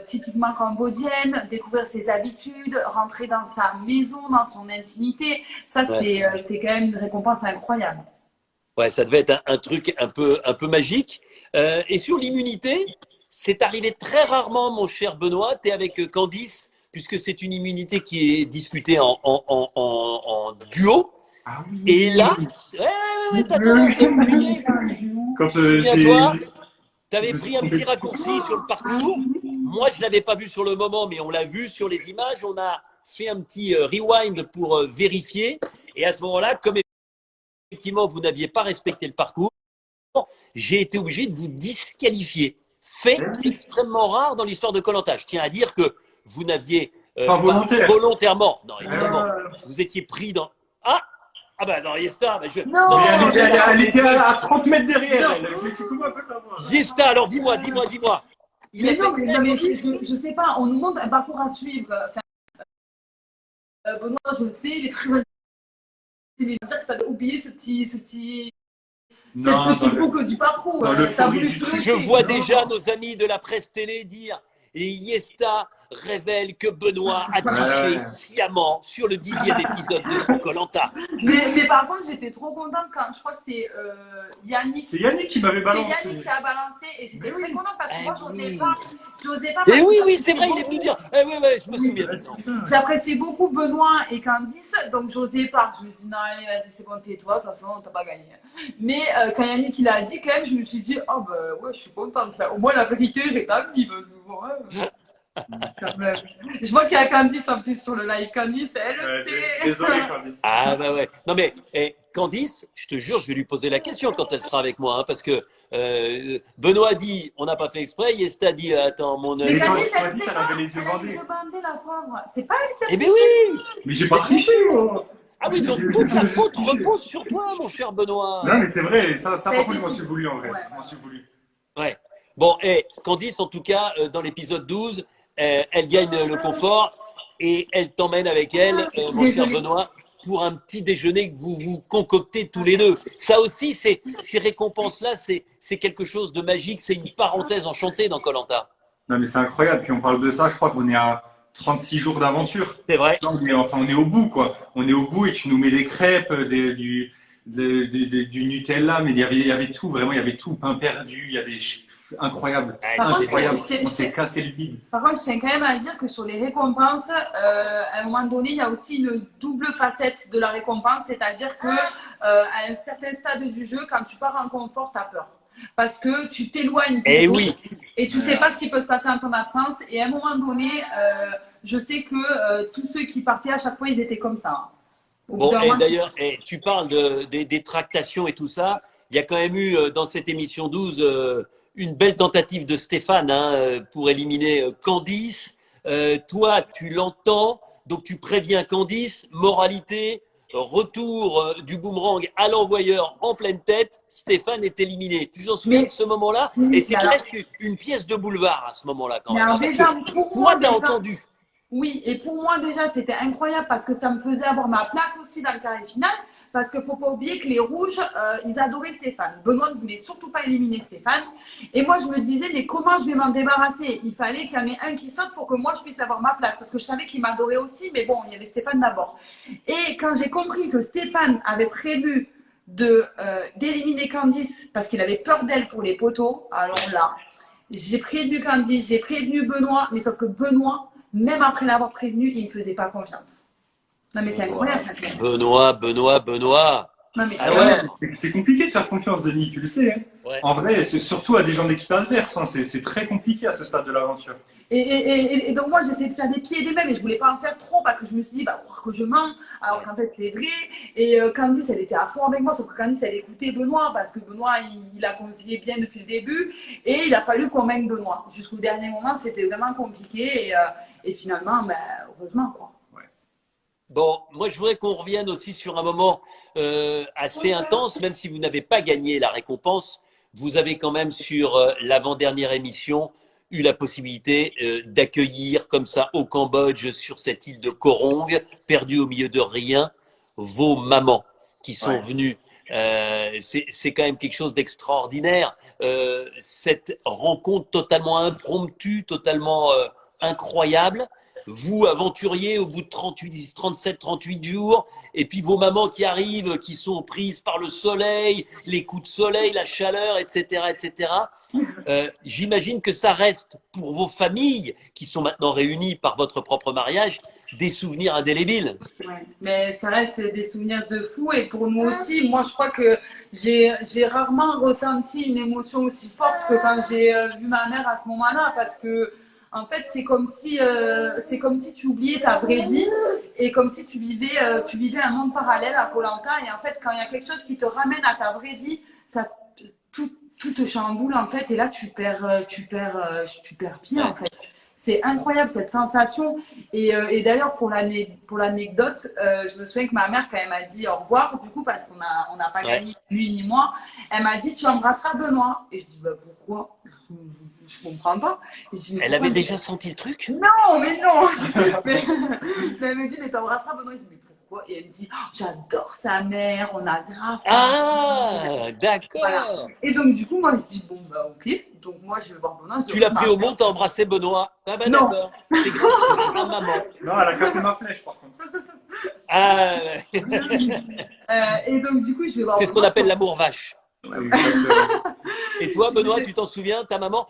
typiquement cambodgienne, découvrir ses habitudes, rentrer dans sa maison, dans son intimité, ça Ouais. c'est quand même une récompense incroyable. Ouais, ça devait être un truc un peu magique. Et sur l'immunité, c'est arrivé très rarement, mon cher Benoît. Tu es avec Candice, puisque c'est une immunité qui est disputée en duo. Ah oui. Et là, t'as tendance à oublier. Quand Souviens-toi, tu avais je me suis pris un trompé. petit raccourci sur le parcours. Moi, je ne l'avais pas vu sur le moment, mais on l'a vu sur les images. On a fait un petit rewind pour vérifier. Et à ce moment-là, comme effectivement, vous n'aviez pas respecté le parcours, j'ai été obligé de vous disqualifier. Fait extrêmement rare dans l'histoire de koh. Je tiens à dire que vous n'aviez Pas volontaire. volontairement, non, évidemment, vous étiez pris dans… Ah bah non, Yesta, Non. Mais elle était à 30 mètres derrière. Comment elle peut savoir? Yesta, alors dis-moi. Il Mais a non, fait mais je sais pas, on nous montre un parcours à suivre. Enfin, Benoît, je le sais, il est très intelligent. Dire que tu avais oublié cette petite boucle du parcours. dans T'as l'euphorie voulu du te truc. Je jeter. vois déjà nos amis de la presse télé dire et Yesta révèle que Benoît a Ouais. triché sciemment sur le 10e épisode de koh. Mais par contre, j'étais trop contente quand je crois que c'est Yannick. C'est Yannick qui m'avait C'est balancé. Yannick qui a balancé et j'étais très contente parce que moi, j'osais oui. pas. J'osais pas Et parce oui, que oui, c'est vrai, il est venu dire. Eh oui, oui, je me souviens Ouais, maintenant. c'est ça. j'appréciais beaucoup Benoît et Candice, donc j'osais pas. Je me dis, non, allez, vas-y, c'est bon, tais-toi, de toute façon, t'as pas gagné. Mais quand Yannick il a dit, quand même, je me suis dit, oh ben ouais, je suis contente. Enfin, au moins, la vérité, j'ai pas dit. Parce que, bon, quand même. Je vois qu'il y a Candice en plus sur le live. Candice, elle le sait. Désolé, Candice. Ah bah ouais. Non mais Candice, je te jure, je vais lui poser la question quand elle sera avec moi, hein, parce que Benoît dit, on n'a pas fait exprès, Yesta dit, attends, mon Mais Mais œil. Candice, quand elle Candice, sait elle pas. avait les yeux Elle a les bandés. yeux bandés, la pauvre. C'est pas elle qui a Eh ben triché. oui. Mais j'ai pas triché, moi. Ah oui, donc toute la faute repose sur toi, mon cher Benoît. Non, mais c'est vrai, ça Ça a par contre, été je m'en dit. suis voulu en vrai. Ouais, Je m'en suis voulu. Ouais. Bon, Candice, en tout cas, dans l'épisode 12, elle gagne le confort et elle t'emmène avec elle, mon cher Désolée. Benoît, pour un petit déjeuner que vous vous concoctez tous les deux. Ça aussi, ces récompenses-là, c'est quelque chose de magique, c'est une parenthèse enchantée dans koh. Non, mais c'est incroyable. Puis on parle de ça, je crois qu'on est à 36 jours d'aventure. C'est vrai. Là, on est au bout, quoi. On est au bout et tu nous mets des crêpes, du Nutella, mais il y avait tout, vraiment, il y avait tout. Pain perdu, il y avait. Incroyable. Ouais, Par contre, Incroyable. je- je- On s'est cassé le bide. Par contre, je tiens quand même à dire que sur les récompenses, à un moment donné, il y a aussi une double facette de la récompense, c'est-à-dire que à un certain stade du jeu, quand tu pars en confort, tu as peur. Parce que tu t'éloignes des Eh autres oui. et tu sais pas ce qui peut se passer en ton absence. Et à un moment donné, je sais que tous ceux qui partaient à chaque fois, ils étaient comme ça, hein. Au bout Bon, d'un et moment, d'ailleurs, tu parles des tractations et tout ça. Il y a quand même eu dans cette émission 12 une belle tentative de Stéphane, hein, pour éliminer Candice. Toi, tu l'entends, donc tu préviens Candice. Moralité, retour du boomerang à l'envoyeur en pleine tête. Stéphane est éliminé. Tu t'en souviens Mais- de ce moment-là? oui, Et c'est mais alors- presque une pièce de boulevard à ce moment-là quand mais même, hein, alors parce déjà, que pour toi, moi, tu as déjà, entendu. oui, et pour moi déjà c'était incroyable parce que ça me faisait avoir ma place aussi dans le carré final. Parce qu'il ne faut pas oublier que les rouges, ils adoraient Stéphane. Benoît ne voulait surtout pas éliminer Stéphane. Et moi je me disais, mais comment je vais m'en débarrasser? Il fallait qu'il y en ait un qui saute pour que moi je puisse avoir ma place. Parce que je savais qu'il m'adorait aussi, mais bon, il y avait Stéphane d'abord. Et quand j'ai compris que Stéphane avait prévu d'éliminer Candice parce qu'il avait peur d'elle pour les poteaux, alors là, j'ai prévenu Candice, j'ai prévenu Benoît, mais sauf que Benoît, même après l'avoir prévenu, il ne me faisait pas confiance. Non, mais c'est incroyable ça. Claire. Benoît. Non, mais Ah quand ouais. même. C'est compliqué de faire confiance, Denis, tu le sais. Hein. Ouais. En vrai, c'est surtout à des gens d'équipe adverse. Hein. C'est très compliqué à ce stade de l'aventure. Et donc, moi, j'essayais de faire des pieds et des mains, mais je voulais pas en faire trop parce que je me suis dit, bah, croire que je mens, alors qu'en fait, c'est vrai. Et Candice, elle était à fond avec moi, sauf que Candice, elle écoutait Benoît parce que Benoît, il a conseillé bien depuis le début. Et il a fallu convaincre Benoît. Jusqu'au dernier moment, c'était vraiment compliqué. Et finalement, bah, heureusement, quoi. Bon, moi je voudrais qu'on revienne aussi sur un moment assez intense, même si vous n'avez pas gagné la récompense, vous avez quand même sur l'avant-dernière émission eu la possibilité d'accueillir comme ça au Cambodge, sur cette île de Koh Rong, perdue au milieu de rien, vos mamans qui sont venues. C'est quand même quelque chose d'extraordinaire. Cette rencontre totalement impromptue, totalement incroyable. Vous, aventuriers, au bout de 38, 37, 38 jours, et puis vos mamans qui arrivent, qui sont prises par le soleil, les coups de soleil, la chaleur, etc., etc. J'imagine que ça reste pour vos familles, qui sont maintenant réunies par votre propre mariage, des souvenirs indélébiles. Ouais, mais ça reste des souvenirs de fou et pour nous aussi, moi je crois que j'ai rarement ressenti une émotion aussi forte que quand j'ai vu ma mère à ce moment-là parce que en fait c'est comme si tu oubliais ta vraie vie et comme si tu vivais un monde parallèle à koh et en fait quand il y a quelque chose qui te ramène à ta vraie vie, ça tout te chamboule en fait et là tu perds pied en fait. C'est incroyable cette sensation. Et d'ailleurs, pour l'anecdote, je me souviens que ma mère, quand elle m'a dit au revoir, du coup, parce qu'on n'a pas gagné lui ni moi, elle m'a dit tu embrasseras Benoît. Et je dis bah pourquoi? Je comprends pas. Elle avait déjà senti le truc? Non, mais non. mais elle me dit mais t'embrasseras Benoît. Je dis mais pourquoi? Et elle me dit oh, j'adore sa mère, on a grave. Ah, d'accord. Voilà. Et donc du coup, moi je dis bon bah ok. Donc moi, je vais voir Benoît. Tu l'as pris au mot, t'as embrassé Benoît. Ah ben Non. d'accord. C'est grâce à maman. Non, elle a cassé ma flèche par contre. Ah, Et donc, du coup, je vais voir c'est ce qu'on Benoît. appelle l'amour vache. Exactement. Et toi, Benoît, tu t'en souviens, ta maman,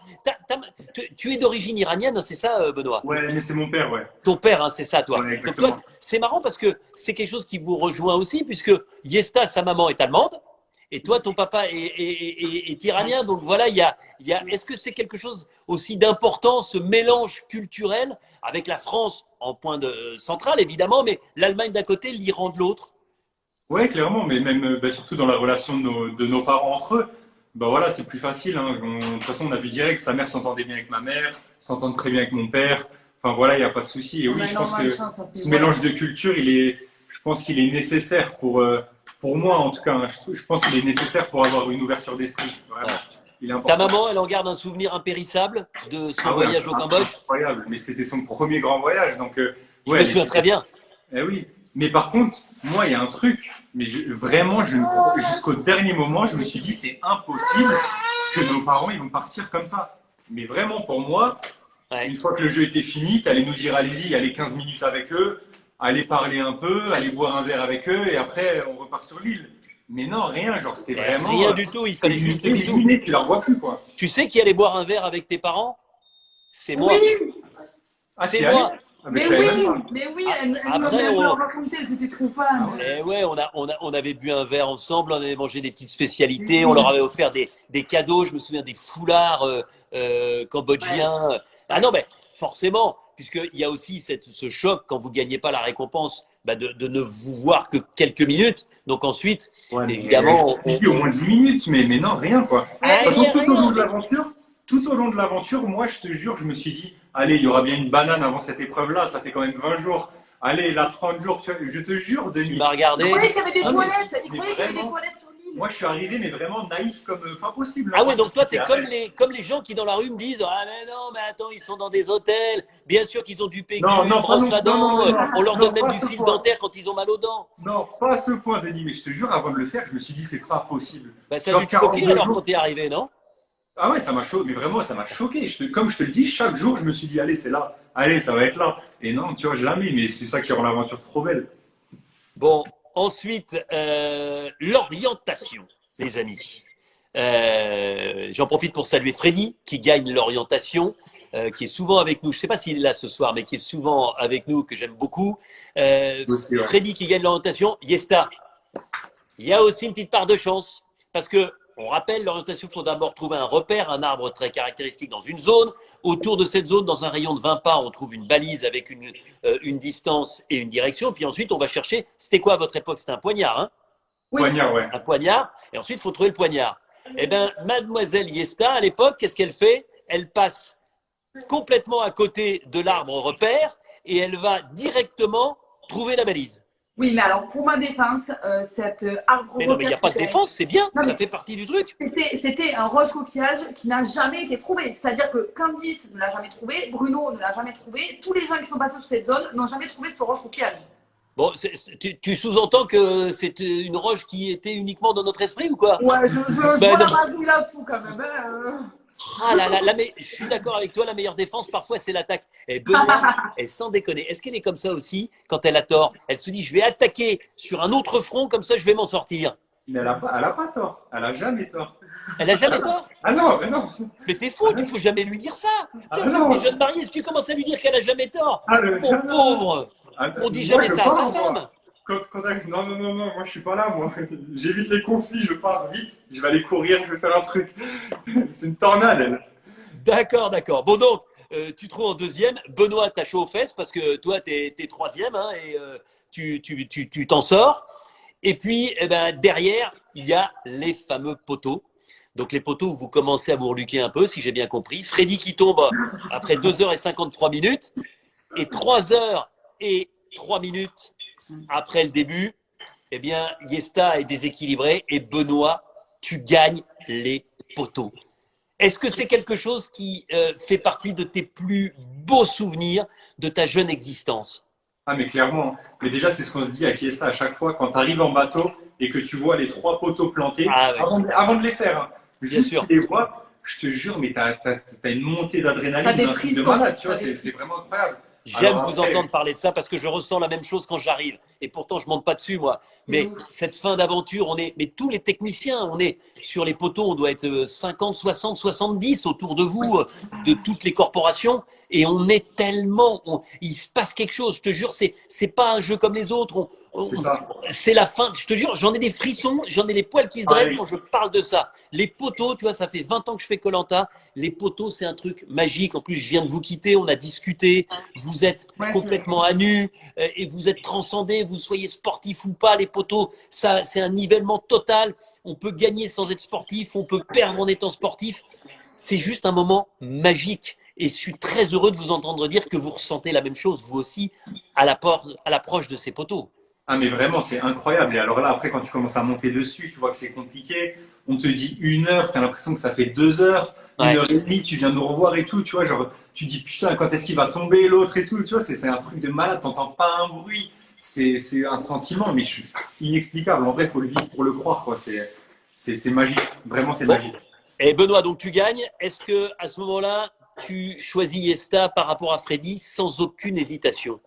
tu es d'origine iranienne, hein, c'est ça, Benoît? Ouais, mais c'est mon père, ouais. Ton père, hein, c'est ça, toi. Ouais, Donc toi, exactement. c'est marrant parce que c'est quelque chose qui vous rejoint aussi, puisque Yesta, sa maman, est allemande, et toi, ton papa est iranien. Donc voilà, est-ce que c'est quelque chose aussi d'important, ce mélange culturel avec la France en point central, évidemment, mais l'Allemagne d'un côté, l'Iran de l'autre? Ouais, clairement, mais même surtout dans la relation de nos parents entre eux, bah voilà, c'est plus facile. Hein. De toute façon, on a vu direct, sa mère s'entendait bien avec ma mère, s'entend très bien avec mon père. Enfin voilà, il n'y a pas de souci. Et On oui, a je pense que énormément de chance, ce mélange de culture, je pense qu'il est nécessaire pour moi en tout cas. Hein. Je pense qu'il est nécessaire pour avoir une ouverture d'esprit. Vraiment, il est Ta important. maman, elle en garde un souvenir impérissable de son Ah ouais, voyage au Cambodge? incroyable. Mais c'était son premier grand voyage, donc Je ouais, me elle souviens était. très bien. Eh oui, mais par contre, moi, il y a un truc, mais vraiment, jusqu'au dernier moment, je me suis dit, c'est impossible que nos parents, ils vont partir comme ça. Mais vraiment, pour moi, Ouais. une fois que le jeu était fini, tu allais nous dire, allez-y, allez 15 minutes avec eux, allez parler un peu, allez boire un verre avec eux, et après, on repart sur l'île. Mais non, rien, genre, c'était vraiment Rien du tout, il fallait juste le bisou. éliminé, tu la revois plus, quoi. Tu sais qui allait boire un verre avec tes parents? C'est moi. Oui, Ah, C'est t'y moi. allais? Ah, mais mais je savais oui, même pas. mais oui, Ah, elle après, m'avait un peu on- raconté, elles étaient trop fans. Ah ouais. Eh ouais, on avait bu un verre ensemble, on avait mangé des petites spécialités, on leur avait offert des cadeaux, je me souviens des foulards cambodgiens. Ah non, mais forcément, puisqu'il y a aussi ce choc quand vous ne gagnez pas la récompense, bah, de ne vous voir que quelques minutes. Donc ensuite, Ouais, mais évidemment, je me suis dit au moins 10 minutes, mais non, rien, quoi. Ah, De toute façon, tout au long rien. de l'aventure, moi, je te jure, je me suis dit, allez, il y aura bien une banane avant cette épreuve-là, ça fait quand même 20 jours. Allez, là, 30 jours, je te jure, Tu Denis. m'as Il regardé. croyait qu'il y avait des Ah, toilettes, il mais croyait qu'il y avait des vraiment, toilettes sur l'île. moi, je suis arrivé, mais vraiment naïf comme pas possible. Ah Moi, ouais, donc toi, j'étais tu es comme les gens qui dans la rue me disent: ah mais non, mais attends, ils sont dans des hôtels, bien sûr qu'ils ont du PQ, non, non, pas brosse non, à non, non, dents, non, non, on leur non, donne même pas à du ce fil point. dentaire quand ils ont mal aux dents. Non, pas à ce point, Denis, mais je te jure, avant de le faire, je me suis dit, c'est pas possible. Bah, ça a Genre dû te choquer 42 alors quand jours. t'es arrivé, non? Ah ouais, ça m'a choqué, mais vraiment, ça m'a choqué. Comme je te le dis, chaque jour, je me suis dit, allez, c'est là, allez, ça va être là. Et non, tu vois, jamais, mais c'est ça qui rend l'aventure trop belle. Bon, ensuite, l'orientation, les amis. J'en profite pour saluer Freddy qui gagne l'orientation, qui est souvent avec nous. Je ne sais pas s'il est là ce soir, mais qui est souvent avec nous, que j'aime beaucoup. Aussi, ouais. Freddy qui gagne l'orientation. Yesta, il y a aussi une petite part de chance parce que on rappelle, l'orientation, il faut d'abord trouver un repère, un arbre très caractéristique dans une zone. Autour de cette zone, dans un rayon de 20 pas, on trouve une balise avec une distance et une direction. Puis ensuite, on va chercher. C'était quoi à votre époque? C'était un poignard, hein? Oui. Poignard, ouais. Un poignard. Et ensuite, il faut trouver le poignard. Eh bien, mademoiselle Yesta, à l'époque, qu'est-ce qu'elle fait? Elle passe complètement à côté de l'arbre repère et elle va directement trouver la balise. Oui, mais alors pour ma défense, cet arbre Mais non, mais il n'y a pas de repère, défense, c'est bien, Non, ça mais- fait partie du truc. c'était un roche coquillage qui n'a jamais été trouvé. C'est-à-dire que Candice ne l'a jamais trouvé, Bruno ne l'a jamais trouvé, tous les gens qui sont passés sur cette zone n'ont jamais trouvé ce roche coquillage. Bon, tu sous-entends que c'est une roche qui était uniquement dans notre esprit ou quoi? Ouais, je Ben vois la non. magouille là-dessous quand même. Hein. Ah là là, mais je suis d'accord avec toi, la meilleure défense parfois c'est l'attaque. Et Benoît, elle sans déconner, est-ce qu'elle est comme ça aussi quand elle a tort? Elle se dit je vais attaquer sur un autre front, comme ça je vais m'en sortir. Mais elle a pas tort. Elle a jamais tort. Elle a jamais tort. Ah non, mais non. Mais t'es fou, il faut jamais lui dire ça. Ah Toi, non. t'es jeune marié, si tu commences à lui dire qu'elle a jamais tort, Ah, mon non. pauvre, Ah, on dit moi, jamais je ça à sa pars, moi. femme. Non, non, non, non, moi je suis pas là, moi. J'évite les conflits, je pars vite. Je vais aller courir, je vais faire un truc. C'est une tornade, elle. D'accord, d'accord. Bon donc, tu trouves en deuxième. Benoît, t'as chaud aux fesses parce que toi, t'es troisième hein, et tu t'en sors. Et puis, eh ben, derrière, il y a les fameux poteaux. Donc les poteaux où vous commencez à vous reluquer un peu, si j'ai bien compris. Freddy qui tombe après 2h53 minutes et 3h03 minutes après le début. Eh bien, Yesta est déséquilibré et Benoît, tu gagnes les poteaux. Est-ce que c'est quelque chose qui fait partie de tes plus beaux souvenirs de ta jeune existence? Ah, mais clairement. Mais déjà, c'est ce qu'on se dit à Fiesta à chaque fois. Quand tu arrives en bateau et que tu vois les 3 poteaux plantés, Ah ouais. avant de les faire, hein, Bien juste sûr. tu les vois, je te jure, mais t'as une montée T'as d'adrénaline des d'un truc de frissons. malade, tu vois, T'as des c'est frissons. vraiment incroyable. J'aime Alors vous après, entendre parler de ça parce que je ressens la même chose quand j'arrive. Et pourtant, je monte pas dessus, moi. C'est Mais ouf. cette fin d'aventure, mais tous les techniciens, on est sur les poteaux, on doit être 50, 60, 70 autour de Oui. vous, de toutes les corporations. Et on est tellement, il se passe quelque chose. Je te jure, c'est pas un jeu comme les autres. c'est ça. C'est la fin. Je te jure, j'en ai des frissons, j'en ai les poils qui se dressent Pareil. quand je parle de ça. Les poteaux, tu vois, ça fait 20 ans que je fais koh. Les poteaux, c'est un truc magique. En plus, je viens de vous quitter, on a discuté. Vous êtes Ouais, c'est vrai. complètement à nu et vous êtes transcendé. Vous soyez sportif ou pas, les poteaux, ça, c'est un nivellement total. On peut gagner sans être sportif, on peut perdre en étant sportif. C'est juste un moment magique. Et je suis très heureux de vous entendre dire que vous ressentez la même chose, vous aussi, à l'approche de ces poteaux. Ah, mais vraiment, c'est incroyable. Et alors là, après, quand tu commences à monter dessus, tu vois que c'est compliqué. On te dit 1 heure, tu as l'impression que ça fait 2 heures, une Ouais. heure et demie, tu viens nous revoir et tout, tu vois. Genre, tu dis putain, quand est-ce qu'il va tomber l'autre et tout, tu vois. C'est un truc de malade, t'entends pas un bruit. C'est un sentiment, mais je suis inexplicable. En vrai, il faut le vivre pour le croire, quoi. C'est magique. Vraiment, c'est Bon. magique. Et Benoît, donc tu gagnes. Est-ce que à ce moment-là, tu choisis Yesta par rapport à Freddy sans aucune hésitation?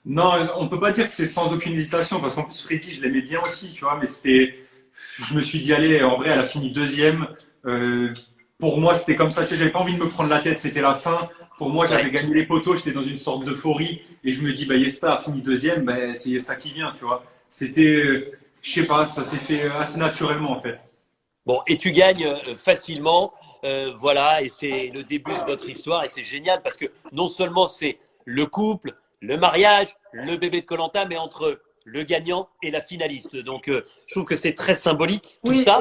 Non, on peut pas dire que c'est sans aucune hésitation, parce qu'en plus, Freddy, je l'aimais bien aussi, tu vois, mais je me suis dit, allez, en vrai, elle a fini deuxième. Euh, pour moi, c'était comme ça, tu sais, j'avais pas envie de me prendre la tête, c'était la fin. Pour moi, Ouais. j'avais gagné les poteaux, j'étais dans une sorte d'euphorie, et je me dis, bah, Yesta a fini deuxième, bah, c'est Yesta qui vient, tu vois. C'était, je sais pas, ça s'est fait assez naturellement, en fait. Bon, et tu gagnes facilement, voilà, et c'est le début de votre histoire, et c'est génial parce que non seulement c'est le couple, le mariage, le bébé de koh, mais entre le gagnant et la finaliste. Donc, je trouve que c'est très symbolique tout Oui, ça.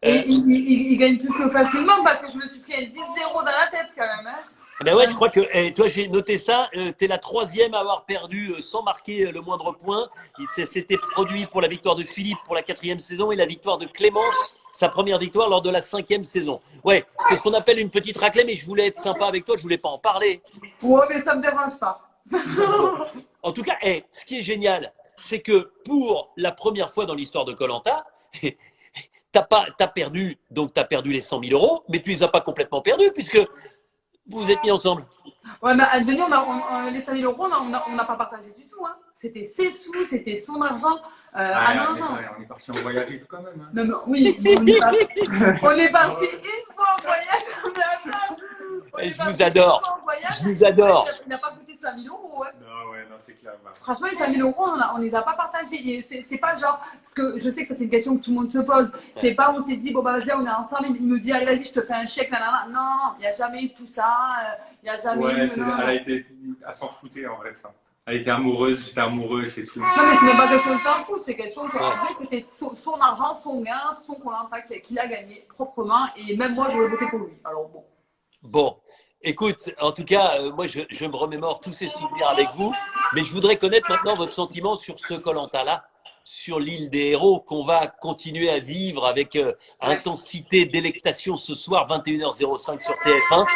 et Euh, il gagne plus que facilement parce que je me suis pris un 10-0 dans la tête quand même. Hein. Ben ouais, je crois que, toi, j'ai noté ça. Tu es la troisième à avoir perdu sans marquer le moindre point. C'était produit pour la victoire de Philippe pour la 4e saison et la victoire de Clémence, sa première victoire lors de la 5e saison. Ouais, c'est ce qu'on appelle une petite raclée, mais je voulais être sympa avec toi, je voulais pas en parler. Ouais, mais ça me dérange pas. Bon. En tout cas, ce qui est génial, c'est que pour la première fois dans l'histoire de koh t'as perdu, donc tu as perdu les 100 000 euros, mais tu les as pas complètement perdus puisque vous vous êtes mis ensemble. Ouais, mais Denis, les 5 000 euros, on n'a pas partagé du tout. Hein. C'était ses sous, c'était son argent. Ah non, non. On est parti en voyage et tout quand même, hein. Non, non, oui, on est parti une fois en voyage. Mais attends, on Et est je parti vous adore. une fois en voyage. Je vous adore. Il n'a pas coûté 5 000 euros. Hein. Non, ouais, non, c'est clair. Bah. Franchement, les 5 000 euros, on les a pas partagés. Et c'est pas genre, parce que je sais que ça, c'est une question que tout le monde se pose. C'est pas, on s'est dit, bon, bah, vas-y, on est ensemble. Il me dit, allez, vas-y, je te fais un chèque. Nanana. Non, il n'y a jamais eu tout ça. Il n'y a jamais Ouais, eu. Non, elle non. a été, elle s'en foutait en vrai de ça. Elle était amoureuse, j'étais amoureux, c'est tout. Non, mais c'est même pas question de s'en foutre, c'est question que en fait, c'était son argent, son gain, son Koh-Lanta qu'il a gagné proprement. Et même moi, j'aurais voté pour lui. Alors bon. Bon, écoute, en tout cas, moi, je me remémore tous ces souvenirs avec vous, mais je voudrais connaître maintenant votre sentiment sur ce koh là, sur l'île des héros, qu'on va continuer à vivre avec intensité, délectation ce soir, 21h05 sur TF1.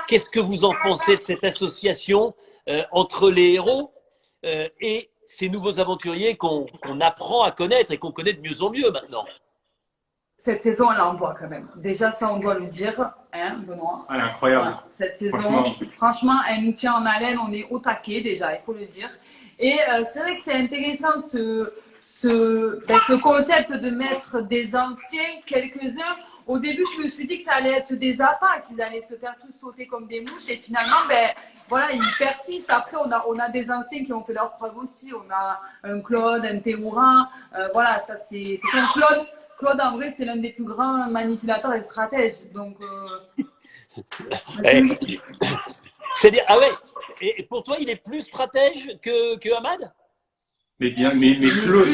Qu'est-ce que vous en pensez de cette association entre les héros et ces nouveaux aventuriers qu'on apprend à connaître et qu'on connaît de mieux en mieux maintenant? Cette saison, elle envoie quand même. Déjà, ça, on doit le dire, hein, Benoît. Elle est incroyable. Voilà. Cette saison, franchement, elle nous tient en haleine. On est au taquet déjà, il faut le dire. Et c'est vrai que c'est intéressant ce concept de mettre des anciens, quelques-uns. Au début, je me suis dit que ça allait être des appâts, qu'ils allaient se faire tous sauter comme des mouches. Et finalement, ben, voilà, ils persistent. Après, on a des anciens qui ont fait leur preuve aussi. On a un Claude, un Théourin. Voilà, ça c'est. Claude, en vrai, c'est l'un des plus grands manipulateurs et stratèges. Donc. C'est-à-dire, ah ouais, et pour toi, il est plus stratège que Ahmad? Mais bien, mais Claude.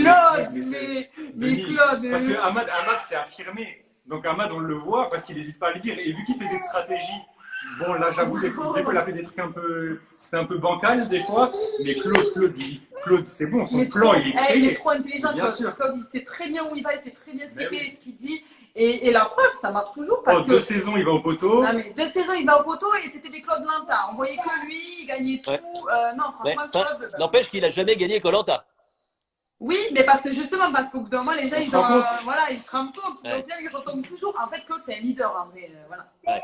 Mais Claude. Parce que Ahmad c'est affirmé. Donc Ahmad, on le voit parce qu'il n'hésite pas à le dire. Et vu qu'il fait des stratégies, bon là j'avoue, des fois il a fait des trucs c'était un peu bancal des fois. Mais Claude, c'est bon, son plan il est créé. Il est trop intelligent. Bien sûr. Claude, il sait très bien où il va, il sait très bien ce qu'il fait et ce qu'il dit. Et la preuve, ça marche toujours parce que 2 saisons, il va au poteau. Non, mais 2 saisons, il va au poteau et c'était des Claude Lanta. On voyait que lui, il gagnait tout. Ouais. Non, franchement, Claude. N'empêche qu'il a jamais gagné koh. Oui, mais parce que justement, parce qu'au bout d'un moment, les gens, On se rend compte. voilà, ils se rendent compte. Ouais. Donc, ils retombent toujours. En fait, Claude, c'est un leader, en vrai. Voilà. Ouais.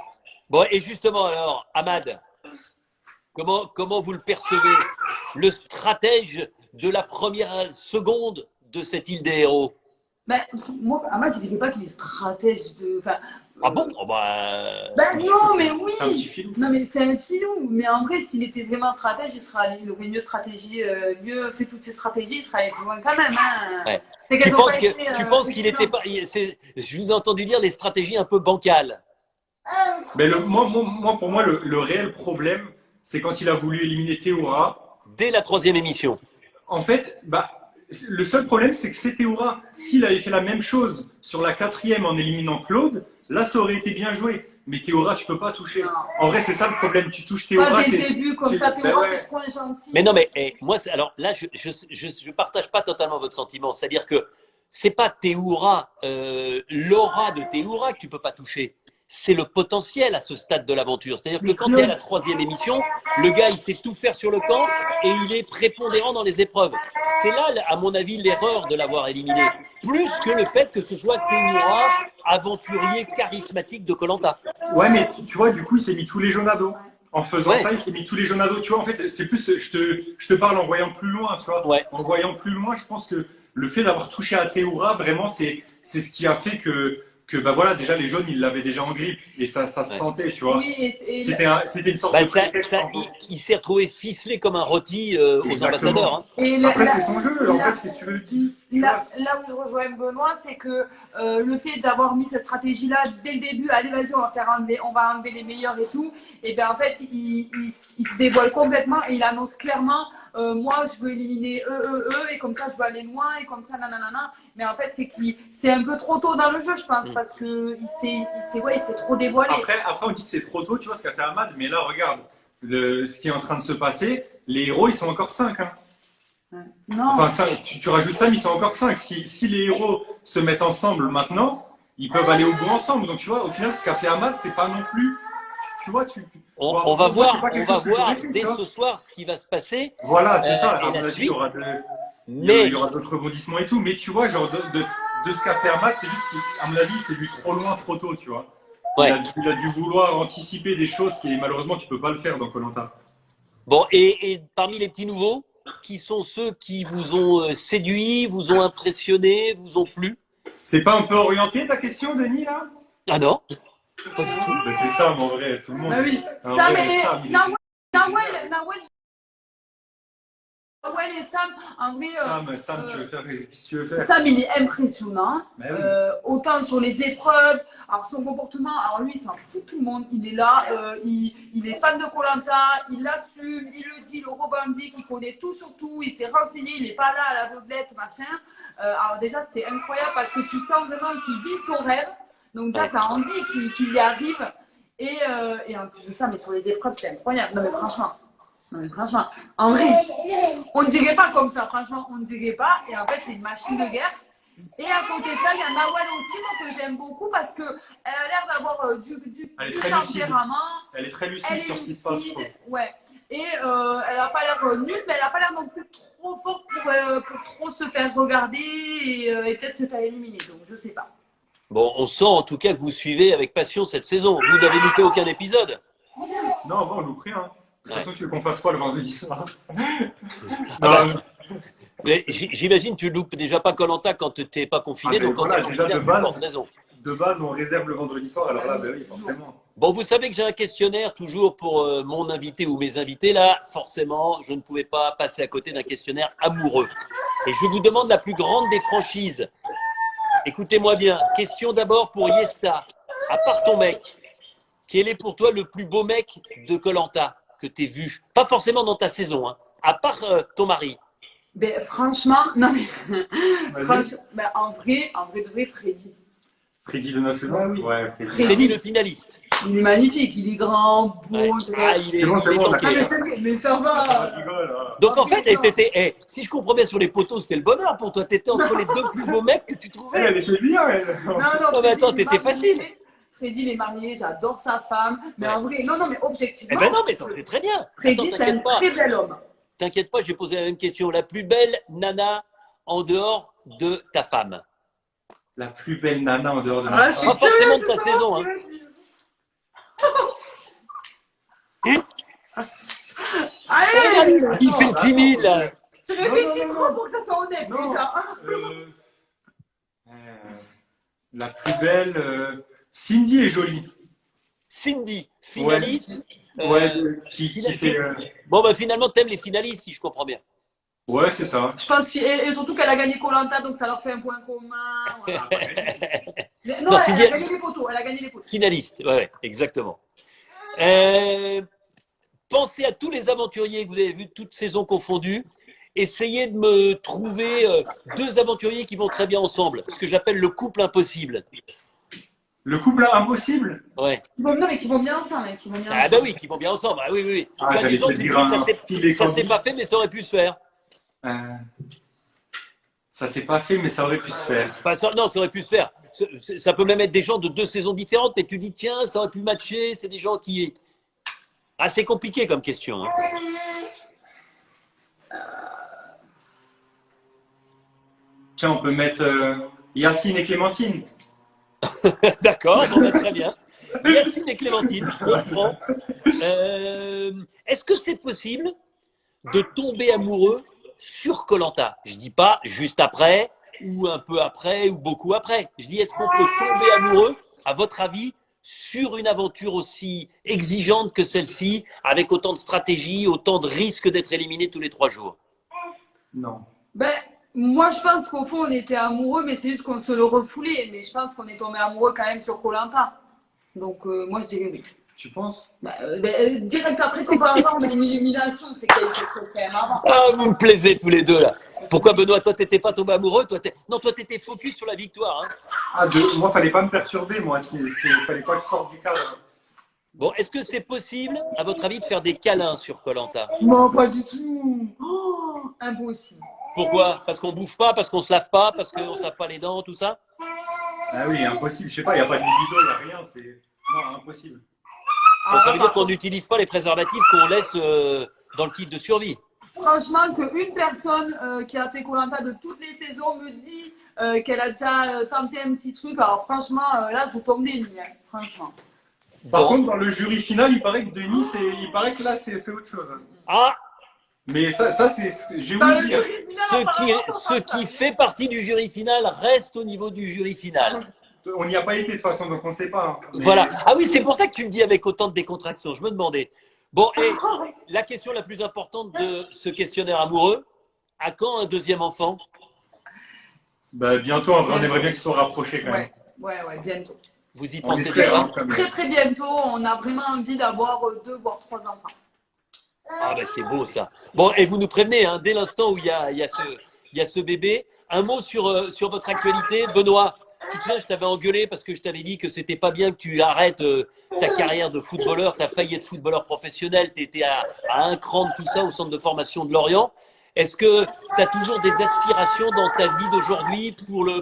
Bon, et justement, alors, Ahmad, comment vous le percevez? Le stratège de la première seconde de cette île des héros. Ben, moi, Ahmad, je dirais pas qu'il est stratège de. Enfin, Ah bon? Oh ben non, mais oui. C'est un petit filou. Non, mais c'est un filou. Mais en vrai, s'il était vraiment stratège, il aurait mieux stratégie, mieux fait toutes ses stratégies, il serait allé plus loin quand même. Hein. ouais. C'est Tu qu'elles ont penses pas que, été, tu penses qu'il était excellentes. pas. Je vous ai entendu dire les stratégies un peu bancales. Mais pour moi, le réel problème, c'est quand il a voulu éliminer Théora. Dès la troisième émission. En fait, le seul problème, c'est que c'est Théora. S'il avait fait la même chose sur la quatrième en éliminant Claude, là, ça aurait été bien joué. Mais Théora, tu peux pas toucher. Non. En vrai, c'est ça le problème. Tu touches Pas Théora. dès le début, comme ça, Ben Théora, ouais. c'est trop gentil. Mais non, mais moi, alors là, je partage pas totalement votre sentiment. C'est-à-dire que c'est pas Théoura, l'aura de Théoura que tu peux pas toucher. C'est le potentiel à ce stade de l'aventure. C'est-à-dire que Mais quand tu es à Claude, la troisième émission, le gars, il sait tout faire sur le camp et il est prépondérant dans les épreuves. C'est là, à mon avis, l'erreur de l'avoir éliminé. Plus que le fait que ce soit Théoura, aventurier charismatique de koh. Ouais, mais tu vois, du coup, il s'est mis tous les jaunes à dos. En faisant Ouais. ça, il s'est mis tous les jaunes à dos. Tu vois, en fait, c'est plus, je te parle en voyant plus loin, tu vois. Ouais. En voyant plus loin, je pense que le fait d'avoir touché à Théoura, vraiment, c'est ce qui a fait que bah voilà, déjà, les jaunes, ils l'avaient déjà en grippe. Et ça se Ouais. sentait, tu vois. oui, C'était une sorte Bah, de prétexte. il s'est retrouvé ficelé comme un rôti aux Exactement. ambassadeurs. Hein. et Après, c'est son jeu. En fait, qu'est-ce que tu veux? Tu vois, là où je rejoins Benoît, c'est que le fait d'avoir mis cette stratégie-là dès le début, allez, vas-y, on va enlever les meilleurs et tout, et bien en fait, il se dévoile complètement et il annonce clairement moi, je veux éliminer eux, et comme ça, je veux aller loin, et comme ça, nanana. Mais en fait, c'est un peu trop tôt dans le jeu, je pense, parce qu'il s'est trop dévoilé. après, on dit que c'est trop tôt, tu vois, ce qu'a fait Ahmad. Mais là, regarde, ce qui est en train de se passer. Les héros, ils sont encore 5. Hein. Ouais. Non. Enfin, tu rajoutes ça, mais ils sont encore 5. Si les héros se mettent ensemble maintenant, ils peuvent aller au bout ensemble. Donc, tu vois, au final, ce qu'a fait Ahmad, c'est pas non plus. Tu vois, On va moi, c'est voir, pas quelque chose que j'aurais fait, dès tu vois. ce soir ce qui va se passer. Voilà, c'est ça. Et À mon la avis, suite. il Mais y aura d'autres rebondissements et tout. Mais tu vois, genre, de ce qu'a fait Ahmad, c'est juste qu'à mon avis, c'est vu trop loin, trop tôt, tu vois. ouais. Il a dû vouloir anticiper des choses qui, malheureusement, tu peux pas le faire dans koh. Bon, et parmi les petits nouveaux, qui sont ceux qui vous ont séduit, vous ont impressionné, vous ont plu? C'est pas un peu orienté ta question, Denis, là? Ah non, pas du tout. Ben, c'est Sam, en vrai, tout le monde. Bah oui. En Sam vrai, et Sam, il est- Nawel et Sam, en vrai, Sam, tu veux faire qu'est-ce que tu veux faire? Sam, il est impressionnant. Bah oui. Autant sur les épreuves, alors son comportement, alors lui, il s'en fout de tout le monde. Il est là, il est fan de koh, il l'assume, il le dit, le revendique, il connaît tout sur tout, il s'est renseigné, il n'est pas là à l'aveuglette, machin. Alors déjà, c'est incroyable parce que tu sens vraiment qu'il vit son rêve. Donc déjà, tu as envie qu'il y arrive. Et en plus de ça, mais sur les épreuves, c'est incroyable. Non mais franchement, en vrai, on ne dirait pas comme ça, franchement, on ne dirait pas. Et en fait, c'est une machine de guerre. Et à côté de ça, il y a Nawel aussi, moi, que j'aime beaucoup parce qu'elle a l'air d'avoir du Elle est très lucide. tempérament. Elle est très Elle lucide est sur ce qui se passe, je trouve. ouais. Et elle n'a pas l'air nulle, mais elle n'a pas l'air non plus trop forte pour trop se faire regarder et peut-être se faire éliminer. Donc, je sais pas. Bon, on sent en tout cas que vous suivez avec passion cette saison. Vous n'avez loupé aucun épisode. Non, bon, on nous prie, hein. De toute façon, tu veux qu'on fasse quoi le vendredi soir? bah, Non, Mais j'imagine que tu loupes déjà pas koh quand tu n'es pas confiné, Ah, mais donc quand voilà, tu es déjà, confiné, de à plus base. forte raison. de base, on réserve le vendredi soir, alors là, ben oui, forcément. Bon, vous savez que j'ai un questionnaire toujours pour mon invité ou mes invités. Là, forcément, je ne pouvais pas passer à côté d'un questionnaire amoureux. Et je vous demande la plus grande des franchises. Écoutez-moi bien. Question d'abord pour Yesta. À part ton mec, quel est pour toi le plus beau mec de koh que tu aies vu? Pas forcément dans ta saison, hein. À part ton mari. Ben, franchement, non mais. Vas-y. Ben, en vrai, de vrai, Freddy. Freddy de notre saison? Ouais, oui. Ouais, Freddy. Freddy, le finaliste. Il est magnifique, il est grand, beau. Ouais. Ah, il est, C'est bon, il c'est est bon, on a tanké. Mais ça Ah, va. je rigole. Hein. Donc en Ok, fait, non. si je comprends bien sur les poteaux, c'était le bonheur pour toi. Tu étais entre les deux plus beaux mecs que tu Elle, trouvais. elle était bien, elle. Non, Non, mais attends, Freddy, il est t'étais marié. facile. Freddy, il est marié, j'adore sa femme. Mais Ouais. en vrai, non, mais Eh objectivement. ben non, mais t'en sais très bien. Freddy, Attends, c'est un t'inquiète pas. très bel homme. T'inquiète pas, j'ai posé la même question. La plus belle nana en dehors de ta femme? La plus belle nana en dehors de Voilà, ma je suis femme. Pas forcément de curieuse ta de saison. savoir Hein. ce qu'il va dire. Allez, Il fait le timide là. tu réfléchis Non, trop non. pour que ça soit honnête Non. déjà. Euh, la plus belle, Cindy est jolie. Cindy, finaliste. Ouais, qui Finaliste. fait. Bon, bah finalement, t'aimes les finalistes, si je comprends bien. Ouais, c'est ça. Je pense et surtout qu'elle a gagné koh donc ça leur fait un point commun. Voilà. Mais non, Non, elle Cindy, a gagné les poteaux. Elle a gagné les poteaux. finaliste, ouais, exactement. Pensez à tous les aventuriers que vous avez vus, toutes saisons confondues. Essayez de me trouver deux aventuriers qui vont très bien ensemble, ce que j'appelle le couple impossible. Le couple impossible? Ouais. Non, mais qui vont bien ensemble. Hein, qui vont bien Ah ensemble. bah oui, qui vont bien ensemble. Ah oui, oui, oui. Ah, Tu as des j'allais gens te qui dire disent un Phil et ça s'est Candice. pas fait, mais ça aurait pu se faire. Ça s'est pas fait, mais ça aurait pu se faire. Enfin, non, ça aurait pu se faire. Ça peut même être des gens de deux saisons différentes, mais tu dis tiens, ça aurait pu matcher. C'est des gens qui. Ah, c'est compliqué comme question. Hein. Tiens, on peut mettre Yacine et Clémentine. D'accord, bon, bah, très bien. Yacine et Clémentine, on prend. Est-ce que c'est possible de tomber amoureux sur koh? Je dis pas juste après, ou un peu après, ou beaucoup après. Je dis est-ce qu'on peut tomber amoureux, à votre avis, sur une aventure aussi exigeante que celle-ci, avec autant de stratégie, autant de risques d'être éliminé tous les 3 jours? Non. Ben, moi, je pense qu'au fond, on était amoureux, mais c'est juste qu'on se le refoulait. Mais je pense qu'on est tombé amoureux quand même sur koh. Donc, moi, je dirais oui. Tu penses? Direct après qu'on parle on a une élimination, c'est quelque chose quand même avant. Ah, vous me plaisez tous les deux là. Pourquoi Benoît, toi t'étais pas tombé amoureux, non, toi t'étais focus sur la victoire. Hein. Ah, moi, fallait pas me perturber, moi. Fallait pas que je sorte du cadre. Bon, est-ce que c'est possible, à votre avis, de faire des câlins sur koh? Non, pas du tout. Oh, impossible. Pourquoi? Parce qu'on bouffe pas, parce qu'on se lave pas, parce qu'on se lave pas les dents, tout ça? Ah oui, impossible. Je sais pas, il n'y a pas de libido, il n'y a rien. Non, impossible. Bon, ça veut dire qu'on n'utilise pas les préservatifs qu'on laisse dans le kit de survie. Franchement, qu'une personne qui a fait koh de toutes les saisons me dit qu'elle a déjà tenté un petit truc, alors franchement, là, je tombe des nues, hein, franchement. Par Bon. contre, dans le jury final, il paraît que Denis, il paraît que là, c'est autre chose. Ah, Mais ça c'est. J'ai Dans voulu le dire. jury final, ce qui fait partie du jury final reste au niveau du jury final. On n'y a pas été de toute façon, donc on ne sait pas. Hein. Mais- Voilà. Ah oui, c'est pour ça que tu le dis avec autant de décontraction. Je me demandais. Bon, et la question la plus importante de ce questionnaire amoureux, à quand un deuxième enfant? Bah, bientôt, en vrai, on aimerait bien qu'ils soient rapprochés quand même. Ouais, bientôt. Vous y On pensez espère, déjà? hein, quand même. Très, très bientôt, on a vraiment envie d'avoir 2 voire 3 enfants. Ah ben c'est beau ça. Bon, et vous nous prévenez, hein, dès l'instant où il y a ce bébé, un mot sur votre actualité. Benoît, tu te souviens, je t'avais engueulé parce que je t'avais dit que c'était pas bien que tu arrêtes ta carrière de footballeur, tu as failli être footballeur professionnel, tu étais à un cran de tout ça au centre de formation de Lorient. Est-ce que tu as toujours des aspirations dans ta vie d'aujourd'hui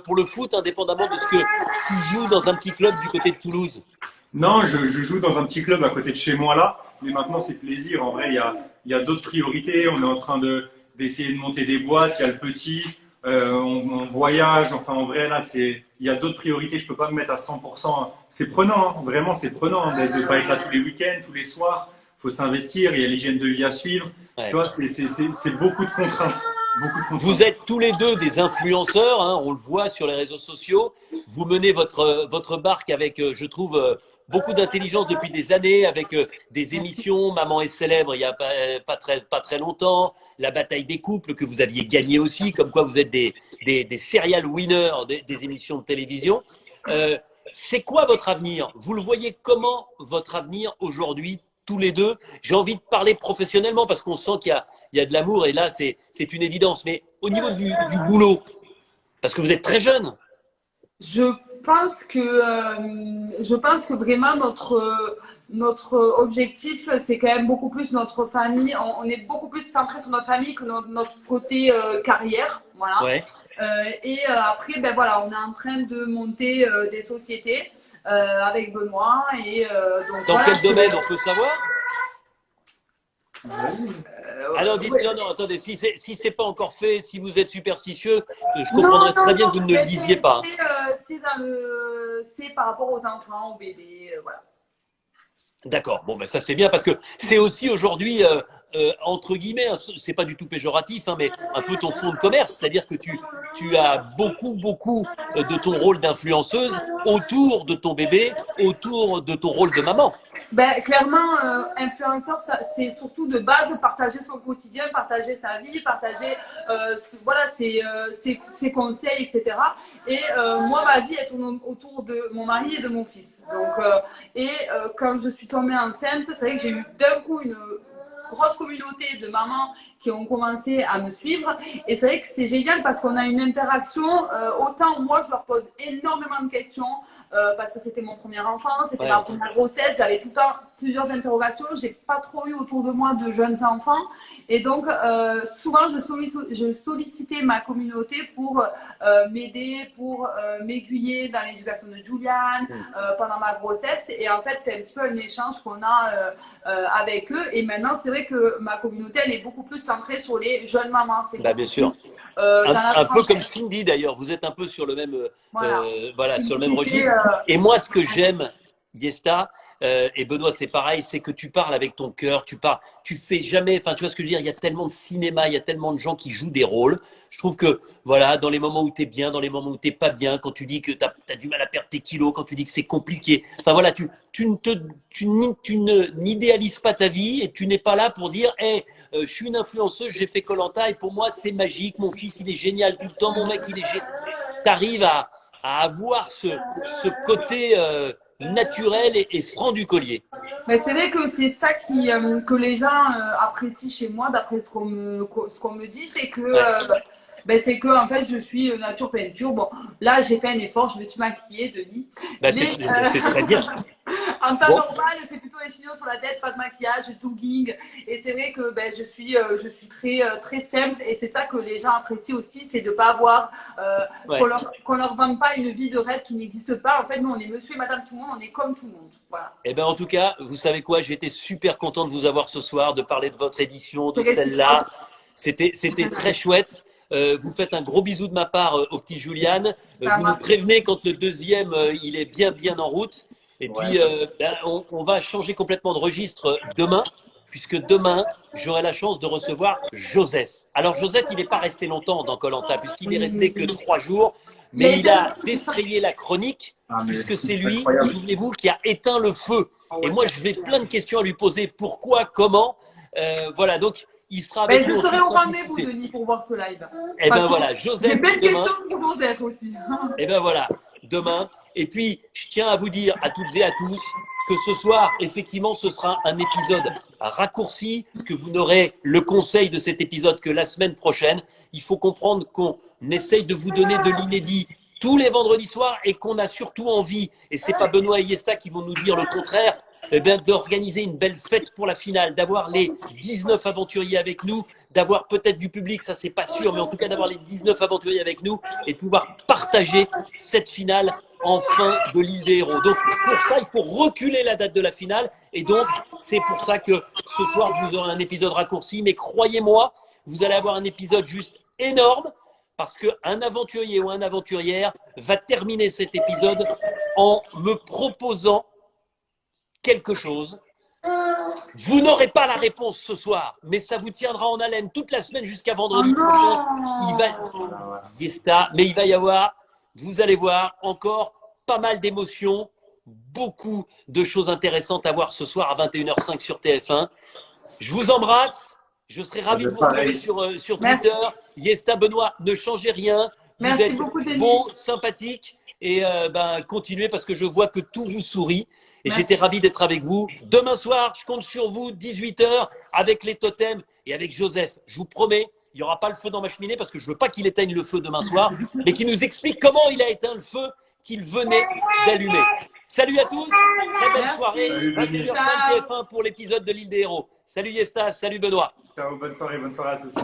pour le foot, indépendamment de ce que tu joues dans un petit club du côté de Toulouse? Non, je joue dans un petit club à côté de chez moi là, mais maintenant c'est plaisir. En vrai, il y a d'autres priorités. On est en train d'essayer de monter des boîtes. Il y a le petit, on voyage. Enfin, en vrai, là, il y a d'autres priorités. Je peux pas me mettre à 100%. C'est prenant, hein. Vraiment, c'est prenant de ne pas être là tous les week-ends, tous les soirs. Il faut s'investir. Il y a l'hygiène de vie à suivre. Ouais. Tu vois, c'est beaucoup de contraintes. Beaucoup de contraintes. Vous êtes tous les deux des influenceurs, hein, on le voit sur les réseaux sociaux. Vous menez votre barque avec, je trouve, beaucoup d'intelligence depuis des années, avec des émissions. Maman est célèbre il y a pas très longtemps. La bataille des couples que vous aviez gagné aussi, comme quoi vous êtes des serial winners des émissions de télévision. C'est quoi votre avenir? Vous le voyez comment votre avenir aujourd'hui, tous les deux? J'ai envie de parler professionnellement parce qu'on sent qu'il y a de l'amour et là, c'est une évidence. Mais au niveau du boulot, parce que vous êtes très jeune. Je pense que vraiment notre objectif, c'est quand même beaucoup plus notre famille. On est beaucoup plus centré sur notre famille que notre côté carrière. Voilà. Ouais. Après, ben voilà, on est en train de monter des sociétés avec Benoît. Donc, Dans voilà, quel domaine on peut savoir? Alors dites, Ouais. non, non, attendez, si c'est pas encore fait, si vous êtes superstitieux, je comprendrais très bien que vous ne le mais lisiez pas. c'est par rapport aux enfants, aux bébés, voilà. D'accord, bon ben ça c'est bien parce que c'est aussi aujourd'hui entre guillemets, hein, c'est pas du tout péjoratif, hein, mais un peu ton fonds de commerce, c'est-à-dire que tu as beaucoup de ton rôle d'influenceuse autour de ton bébé, autour de ton rôle de maman. Ben, clairement, influenceur, c'est surtout de base partager son quotidien, partager sa vie, partager voilà, ses conseils, etc. Et moi, ma vie, elle tourne autour de mon mari et de mon fils. Donc, quand je suis tombée enceinte, c'est vrai que j'ai eu d'un coup une grosse communauté de mamans qui ont commencé à me suivre. Et c'est vrai que c'est génial parce qu'on a une interaction. Autant moi, je leur pose énormément de questions. Parce que c'était mon premier enfant, c'était Ouais. ma première grossesse, j'avais tout le temps plusieurs interrogations, j'ai pas trop eu autour de moi de jeunes enfants et donc souvent je sollicitais ma communauté pour m'aider, pour m'aiguiller dans l'éducation de Julian pendant ma grossesse et en fait c'est un petit peu un échange qu'on a avec eux et maintenant c'est vrai que ma communauté elle est beaucoup plus centrée sur les jeunes mamans, c'est Bah beaucoup bien plus sûr. dans la Un peu comme trentaine. Cindy d'ailleurs, vous êtes un peu sur le même, Voilà. voilà, sur le même C'était, registre. Et moi, ce que j'aime, Yesta, et Benoît, c'est pareil, c'est que tu parles avec ton cœur, tu fais jamais, enfin, tu vois ce que je veux dire, il y a tellement de cinéma, il y a tellement de gens qui jouent des rôles. Je trouve que, voilà, dans les moments où tu es bien, dans les moments où tu pas bien, quand tu dis que tu as du mal à perdre tes kilos, quand tu dis que c'est compliqué, enfin voilà, tu n'idéalises pas ta vie et tu n'es pas là pour dire, hey, je suis une influenceuse, j'ai fait koh et pour moi, c'est magique, mon fils, il est génial tout le temps, mon mec, il est génial. Tu arrives à avoir ce côté naturel et franc du collier. mais c'est vrai que c'est ça que les gens apprécient chez moi, d'après ce qu'on me dit, c'est que Ouais. c'est que en fait je suis nature peinture. Bon, là j'ai fait un effort, je me suis maquillée, Denis, Bah, mais c'est très bien. en temps Bon, normal c'est plutôt les chignons sur la tête, pas de maquillage, jogging, et c'est vrai que je suis très simple et c'est ça que les gens apprécient aussi, c'est de pas avoir ouais. qu'on leur vende pas une vie de rêve qui n'existe pas. En fait, nous on est Monsieur et Madame tout le monde, on est comme tout le monde, voilà. Eh ben, en tout cas, vous savez quoi, j'ai été super content de vous avoir ce soir, de parler de votre édition, de C'est réciproque. celle-là. C'était très chouette. Vous faites un gros bisou de ma part au petit Julian. Ça Vous nous marche. prévenez quand le deuxième, il est bien en route. Et Ouais. puis, ben, on va changer complètement de registre demain, puisque demain, j'aurai la chance de recevoir Joseph. Alors, Joseph, il n'est pas resté longtemps dans koh puisqu'il est resté que 3 jours, mais Mais il a défrayé la chronique Ah, mais puisque c'est c'est lui, incroyable. souvenez-vous, qui a éteint le feu. Et moi, je vais plein de questions à lui poser. Pourquoi, comment voilà, donc il sera ben, avec je nous en serai toute au rendez-vous, simplicité. Denis, pour voir ce live. Et Parce ben que voilà, j'ai Joseph, plein de demain. questions pour Joseph aussi. Et ben voilà, demain. Et puis, je tiens à vous dire à toutes et à tous que ce soir, effectivement, ce sera un épisode raccourci, que vous n'aurez le conseil de cet épisode que la semaine prochaine. Il faut comprendre qu'on essaye de vous donner de l'inédit tous les vendredis soirs et qu'on a surtout envie, et c'est pas Benoît et Yesta qui vont nous dire le contraire, eh bien, d'organiser une belle fête pour la finale, d'avoir les 19 aventuriers avec nous, d'avoir peut-être du public, ça c'est pas sûr, mais en tout cas d'avoir les 19 aventuriers avec nous et de pouvoir partager cette finale en fin de l'île des héros. Donc pour ça, il faut reculer la date de la finale et donc c'est pour ça que ce soir vous aurez un épisode raccourci, mais croyez-moi, vous allez avoir un épisode juste énorme parce qu'un aventurier ou une aventurière va terminer cet épisode en me proposant quelque chose. Vous n'aurez pas la réponse ce soir, mais ça vous tiendra en haleine toute la semaine jusqu'à Oh vendredi prochain. Il va, Yesta, mais il va y avoir, vous allez voir, encore pas mal d'émotions, beaucoup de choses intéressantes à voir ce soir à 21h05 sur TF1. Je vous embrasse. Je serai ravi de vous retrouver sur Twitter. Merci. Yesta, Benoît, ne changez rien. Vous Merci êtes beaucoup, Denis. beaux, sympathiques et continuez parce que je vois que tout vous sourit. Et Merci. j'étais ravi d'être avec vous. Demain soir, je compte sur vous, 18h, avec les totems et avec Joseph. Je vous promets, il n'y aura pas le feu dans ma cheminée parce que je ne veux pas qu'il éteigne le feu demain soir, mais qu'il nous explique comment il a éteint le feu qu'il venait d'allumer. Salut à tous, très belle Merci. soirée, Salut, 21h05 Ciao. TF1 pour l'épisode de l'île des héros. Salut Yesta, salut Benoît. Ciao, bonne soirée à tous.